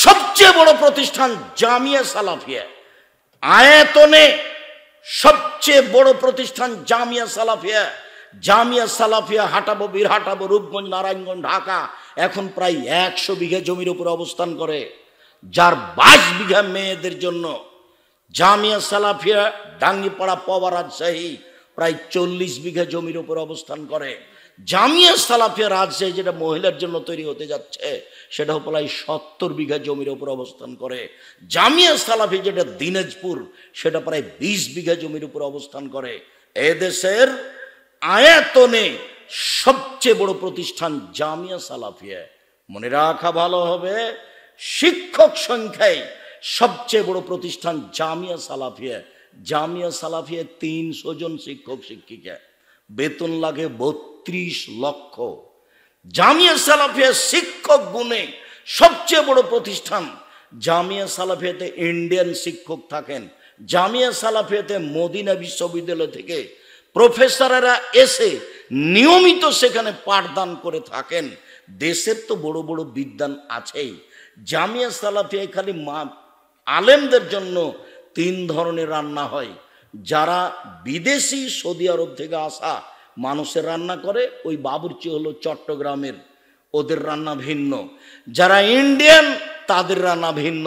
সবচেয়ে বড় প্রতিষ্ঠান জামিয়া সালাফিয়া, আয়তনে সবচেয়ে বড় প্রতিষ্ঠান জামিয়া সালাফিয়া। জামিয়া সালাফিয়া হাটাবো, বীরহাটাবো, রূপগঞ্জ, নারায়ণগঞ্জ, ঢাকা, এখন প্রায় 100 বিঘা জমির উপর অবস্থান করে, যার 22 বিঘা মেয়েদের জন্য। জামিয়া সালাফিয়া ডাঙ্গিপাড়া, পবা, রাজশাহী প্রায় 40 বিঘা জমির উপর অবস্থান করে। জামিয়া সালাফিয়া রাজশাহী যেটা মহিলার জন্য তৈরি হতে যাচ্ছে, সেটা প্রায় 70 বিঘা জমির উপর অবস্থান করে। জামিয়া সালাফি যেটা দিনাজপুর, সেটা প্রায় 20 বিঘা জমির উপর অবস্থান করে। এদেশের আয়তনে সবচেয়ে বড় প্রতিষ্ঠান জামিয়া সালাফিয়া। মনে রাখা ভালো হবে, শিক্ষক সংখ্যায় সবচেয়ে বড় প্রতিষ্ঠান জামিয়া সালাফিয়া। জামিয়া সালাফিয়া 300 জন শিক্ষক শিক্ষিকা, বেতন লাগে 32 লক্ষ। জামিয়া সালাফিয়া শিক্ষক গুণে সবচেয়ে বড় প্রতিষ্ঠান। জামিয়া সালাফিয়াতে ইন্ডিয়ান শিক্ষক থাকেন। জামিয়া সালাফিয়াতে মদিনা বিশ্ববিদ্যালয় থেকে প্রফেসরেরা এসে নিয়মিত সেখানে পাঠদান করে থাকেন। দেশের তো বড় বড় বিদ্বান আছেই। জামিয়া সালাফিয়া খালি আলেমদের জন্য 3 ধরনের রান্না হয়। যারা বিদেশি সৌদি আরব থেকে আসা মানুষের রান্না করে, ওই বাবুর্চি হলো চট্টগ্রামের, ওদের রান্না ভিন্ন। যারা ইন্ডিয়ান তাদের রান্না ভিন্ন।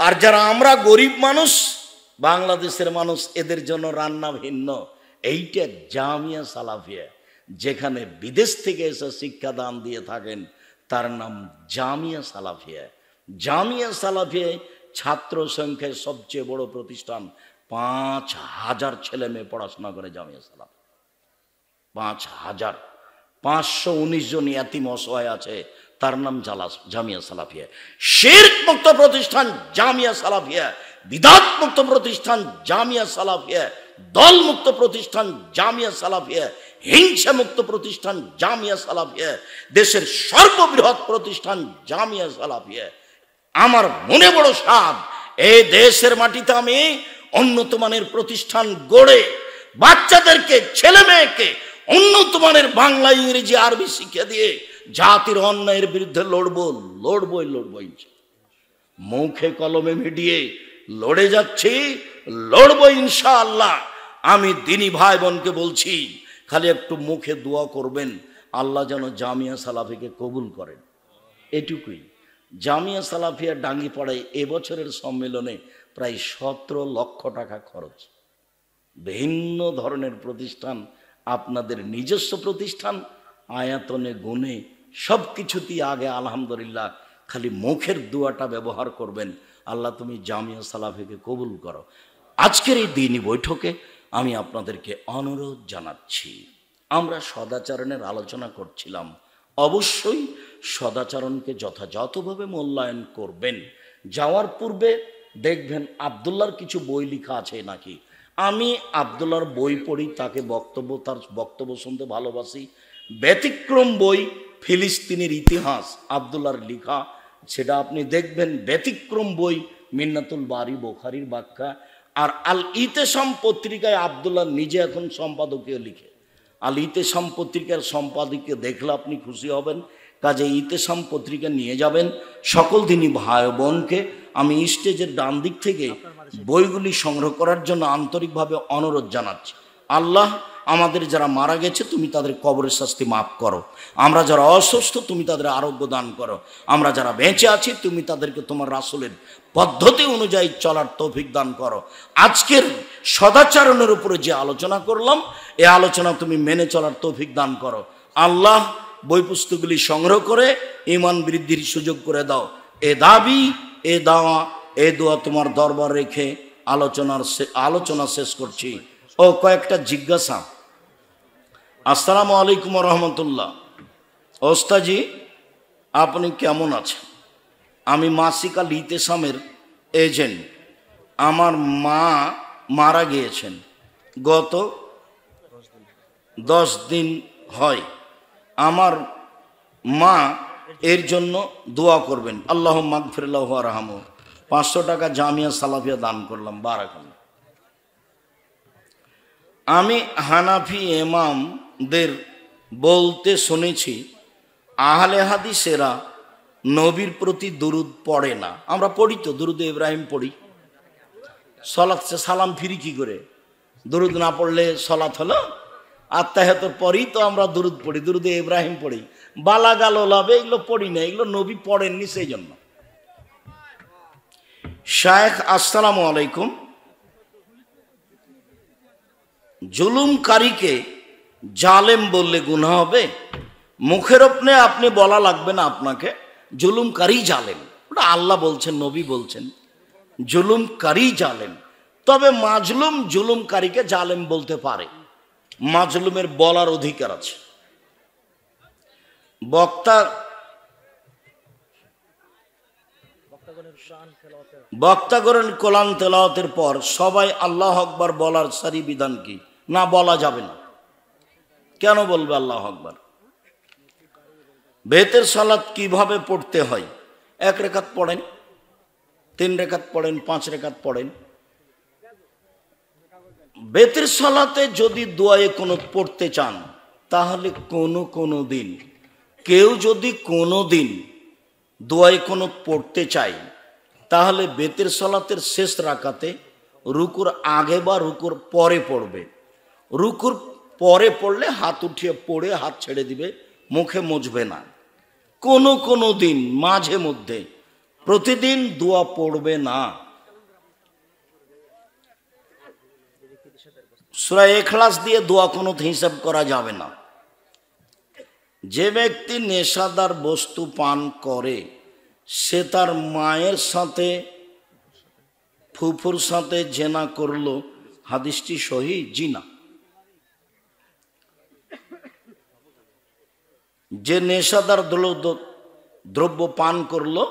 আর যারা আমরা গরিব মানুষ, বাংলাদেশের মানুষ, এদের জন্য রান্না ভিন্ন। এইটা জামিয়া সালাফিয়া, যেখানে বিদেশ থেকে এসে শিক্ষাদান দিয়ে থাকেন, তার নাম জামিয়া সালাফিয়া। জামিয়া সালাফিয়া ছাত্র সংখ্যায় সবচেয়ে বড় প্রতিষ্ঠান। 5000 ছেলে মেয়ে পড়াশোনা করে জামিয়া সালাফিয়া। 5000, 519 জন ইয়াতিম অসহায় আছে, তার নাম জামিয়া সালাফিয়া। শিরক মুক্ত প্রতিষ্ঠান জামিয়া সালাফিয়া, বিদআত মুক্ত প্রতিষ্ঠান জামিয়া সালাফিয়া, দল মুক্ত প্রতিষ্ঠান জামিয়া সালাফিয়া, হিংসা মুক্ত প্রতিষ্ঠান জামিয়া সালাফিয়া, দেশের সর্ববৃহৎ প্রতিষ্ঠান জামিয়া সালাফিয়া। আমার মনে বড় সাধ, এই দেশের মাটিতে আমি উন্নত মানের প্রতিষ্ঠান গড়ে বাচ্চাদেরকে, ছেলে মেয়েকে উন্নত মানের বাংলা, ইংরেজি, আরবি শিক্ষা দিয়ে জাতির অন্যায়ের বিরুদ্ধে লড়বই। মুখে কলমে মিডিয়ে লড়ে যাচ্ছি, লড়বো ইনশাআল্লাহ। আমি দিনী ভাই বোনকে বলছি, খালি একটু মুখে দোয়া করবেন, আল্লাহ যেন জামিয়া সালাফিকে কবুল করেন, এটুকুই। জামিয়া সালাফিয়া ডাঙ্গিপাড়ায় এবছরের সম্মেলনে প্রায় 17 লক্ষ টাকা খরচ। ভিন্ন ধরনের প্রতিষ্ঠান, আপনাদের নিজস্ব প্রতিষ্ঠান, আয়াতনে গুণে সব কিছুতেই আগে আলহামদুলিল্লাহ। খালি মুখের দোয়াটা ব্যবহার করবেন, আল্লাহ তুমি জামিয়া সালাফিকে কবুল করো। আজকের এই দিনই বৈঠকে আমি আপনাদেরকে অনুরোধ জানাচ্ছি, আমরা সদাচরণের আলোচনা করছিলাম। অবশ্যই সদাচরণকে যথাযথভাবে মূল্যায়ন করবেন। যাওয়ার পূর্বে দেখবেন আব্দুল্লাহর কিছু বই লেখা আছে নাকি। আমি আব্দুল্লাহর বই পড়ি, তাকে তার বক্তব্য শুনতে ভালোবাসি। ব্যতিক্রম বই ফিলিস্তিনের ইতিহাস আব্দুল্লাহর লেখা, সেটা আপনি দেখবেন। ব্যতিক্রম বই মিন্নাতুল বারি বুখারীর ব্যাখ্যা। আর আল ইতেসাম পত্রিকায় আব্দুল্লাহ নিজে এখন সম্পাদকীয় লিখে। আল ইতেসাম পত্রিকার সম্পাদকীয় দেখলে আপনি খুশি হবেন। কাজে ইতেসাম পত্রিকা নিয়ে যাবেন। সকল দিনই ভাই বোনকে আমি স্টেজের ডান দিক থেকে বইগুলি সংগ্রহ করার জন্য আন্তরিকভাবে অনুরোধ জানাচ্ছি। আল্লাহ আমাদের যারা মারা গেছে তুমি তাদের কবরের শাস্তি মাফ করো। আমরা যারা অসুস্থ তুমি তাদের আরোগ্য দান করো। আমরা যারা বেঁচে আছি তুমি তাদেরকে তোমার রাসূলের পদ্ধতি অনুযায়ী চলার তৌফিক দান করো। আজকের সদাচরণের উপরে যে আলোচনা করলাম, এই আলোচনা তুমি মেনে চলার তৌফিক দান করো। আল্লাহ বই পুস্তকগুলি সংগ্রহ করে ঈমান বৃদ্ধির সুযোগ করে দাও। এ দাবি, এ দাওয়া, এ দোয়া তোমার দরবার রেখে আলোচনা শেষ করছি। ও কয়েকটা জিজ্ঞাসা। আসসালামু আলাইকুম রহমতুল্লাহ। ওস্তাজি আপনি কেমন আছেন? আমি মাসিক আল ইতেসামের এজেন্ট। আমার মা মারা গিয়েছেন গত 10 দিন হয়। আমার মা এর জন্য দোয়া করবেন। আল্লাহ মাগফির লাহু ওয়ারহামহু। 500 টাকা জামিয়া সালাফিয়া দান করলাম, বারাকাল্লাহ। আমি হানাফি ইমামদের বলতে শুনেছি আহলে হাদিসেরা নবীর প্রতি দুরুদ পড়ে না। আমরা পড়ি তো, দুরুদ ইব্রাহিম পড়ি। সলাত সালাম ফিরি কি করে? দুরুদ না পড়লে সলাত হলো? আত্তাহিয়াতের পরেই তো আমরা দুরুদ পড়ি, দুরুদে ইব্রাহিম পড়ি। বালাগাল লাভে এগুলো পড়ি না, এগুলো নবী পড়েননি সেই জন্য। শায়েখ আসসালামু আলাইকুম। জুলুমকারীকে জালেম বললে গুনাহ হবে? মুখের ওপরে আপনি বলা লাগবে না, আপনাকে জুলুমকারী জালেম, ওটা আল্লাহ বলছেন, নবী বলছেন জুলুমকারী জালেম। তবে মাজলুম জুলুমকারীকে জালেম বলতে পারে, মাজলুমের বলার অধিকার আছে। বক্তাগণের কোরআন তেলাওয়াতের পর সবাই আল্লাহ আকবার বলার সারি বিধান কি? না, বলা যাবে না। কেন বলবে আল্লাহ আকবার? বেতের সালাত কিভাবে পড়তে হয়? 1 রেখাত পড়েন, 3 রেখাত পড়েন, 5 রেখাত পড়েন। বেতের সালাতে যদি দোয়ায়ে কুনুত পড়তে চান, তাহলে কোনো দিন কেউ যদি কোনো দিন দোয়ায়ে কুনুত পড়তে চায়, তাহলে বেতের সালাতের শেষ রাকাতে রুকুর আগে বা রুকুর পরে পড়বে। রুকুর পরে পড়লে হাত উঠিয়ে পড়ে হাত ছেড়ে দিবে, মুখে মুছবে না। কোনো দিন মাঝে মধ্যে, প্রতিদিন দোয়া পড়বে না। সূরা ইখলাস দিয়ে দোয়া কুনুত হিসাব করা যাবে না। যে ব্যক্তি নেশাদার বস্তু পান করে সে তার মায়ের সাথে ফুফুর সাথে জেনা করলো, হাদিসটি সহিহ? জি না। যে নেশাদার দ্রব্য পান করলো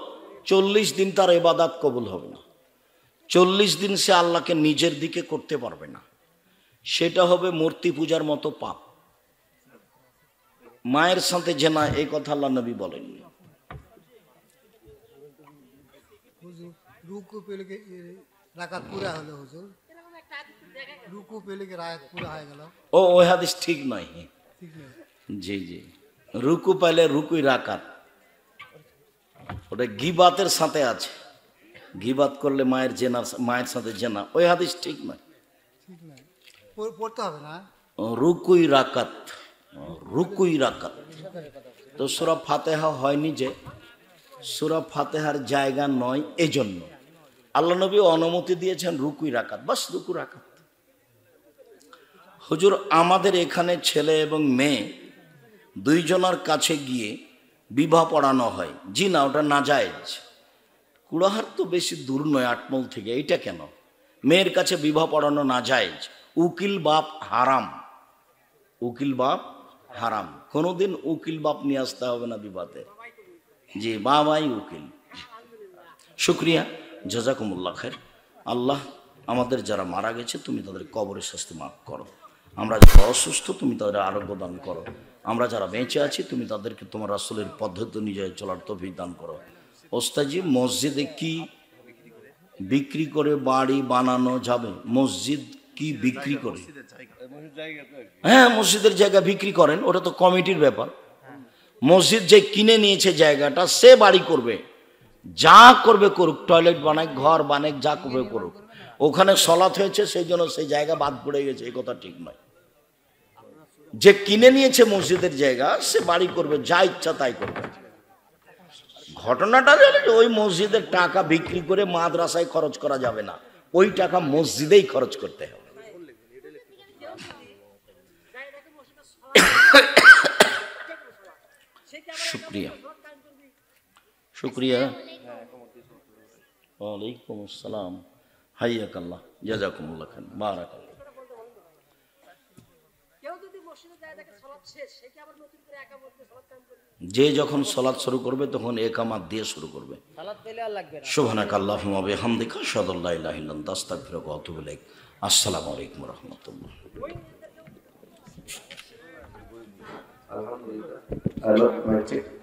40 দিন তার ইবাদত কবুল হবে না। 40 দিন সে আল্লাহকে নিজের দিকে করতে পারবে না। সেটা হবে মূর্তি পূজার মতো পাপ। মায়ের সাথে জেনা, এই কথা আল্লাহ নবী বলেননি। রুকু পেলে কি রাকাত পুরা হলো হুজুর? রুকু পেলে কি রাকাত পুরা হয়ে গেল? ওই হাদিস ঠিক নয়। ঠিক না? জি। রুকু পাইলে রুকুই রাকাত, ওটা গিবাতের সাথে আছে। গিবাত করলে মায়ের সাথে জেনা, ওই হাদিস ঠিক নয়। ঠিক না, পড়তে হবে না। রুকুই রাকাত। তো সূরা ফাতিহা হয়নি যে, সূরা ফাতিহার জায়গা নয়, এজন্য আল্লাহ নবী অনুমতি দিয়েছেন রুকুই রাকাত, বাস রুকু রাকাত। হুজুর আমাদের এখানে ছেলে এবং মেয়ে দুইজনের কাছে গিয়ে বিবাহ পড়ানো হয়। জি না, ওটা নাজায়েজ। কুড়াহার তো বেশি দূর নয়, আটমল থেকে। এটা কেন মেয়ের কাছে বিবাহ পড়ানো নাজায়েজ? উকিল বাপ হারাম, উকিল বাপ হারাম। কোনোদিন উকিল বাপ নিয়ে আসতে হবে না বিবাদে। জি, বাবাই উকিল। শুক্রিয়া, জাযাকুমুল্লাহ খায়ের। আল্লাহ আমাদের যারা মারা গেছে তুমি তাদের কবরের শাস্তি মাফ করো। আমরা যারা অসুস্থ তুমি তাদের আরোগ্য দান করো। আমরা যারা বেঁচে আছি তুমি তাদেরকে তোমার রাসূলের পদ্ধতি অনুযায়ী চলার তৌফিক দান করো। ওস্তাদজি, মসজিদে কি বিক্রি করে বাড়ি বানানো যাবে? মসজিদ কি বিক্রি করে? হ্যাঁ, মসজিদের জায়গা বিক্রি করেন, ওটা তো কমিটির ব্যাপার। মসজিদ যে কিনে নিয়েছে জায়গাটা সে বাড়ি করবে, যা করবে করুক, টয়লেট বানাক, ঘর বানাক, যা করবে করুক। ওখানে সলাৎ হয়েছে সেই জন্য সেই জায়গা বাদ পড়ে গেছে, এই কথা ঠিক নয়। যে কিনে নিয়েছে মসজিদের জায়গা সে বাড়ি করবে, যা ইচ্ছা তাই করবে। ঘটনাটা ওই মসজিদের টাকা বিক্রি করে মাদ্রাসায় খরচ করা যাবে না, ওই টাকা মসজিদেই খরচ করতে হবে। শুক্রিয়া, শুক্রিয়া। ওয়ালাইকুম আসসালাম, হাইয়াকাল্লাহ, জাযাকুমুল্লাহ খান, বারাকাল্লাহ। যে যখন সালাত শুরু করবে তখন একামাত দিয়ে শুরু করবে। সুবহানাকাল্লাহুম্মা বিহামদিকা আশহাদু আল্লা ইলাহা ইল্লা আনতা আস্তাগফিরুকা ওয়া আতুবু ইলাইক। আসসালামু আলাইকুম ওয়া রাহমাতুল্লাহ। আলহামদুলিল্লাহ।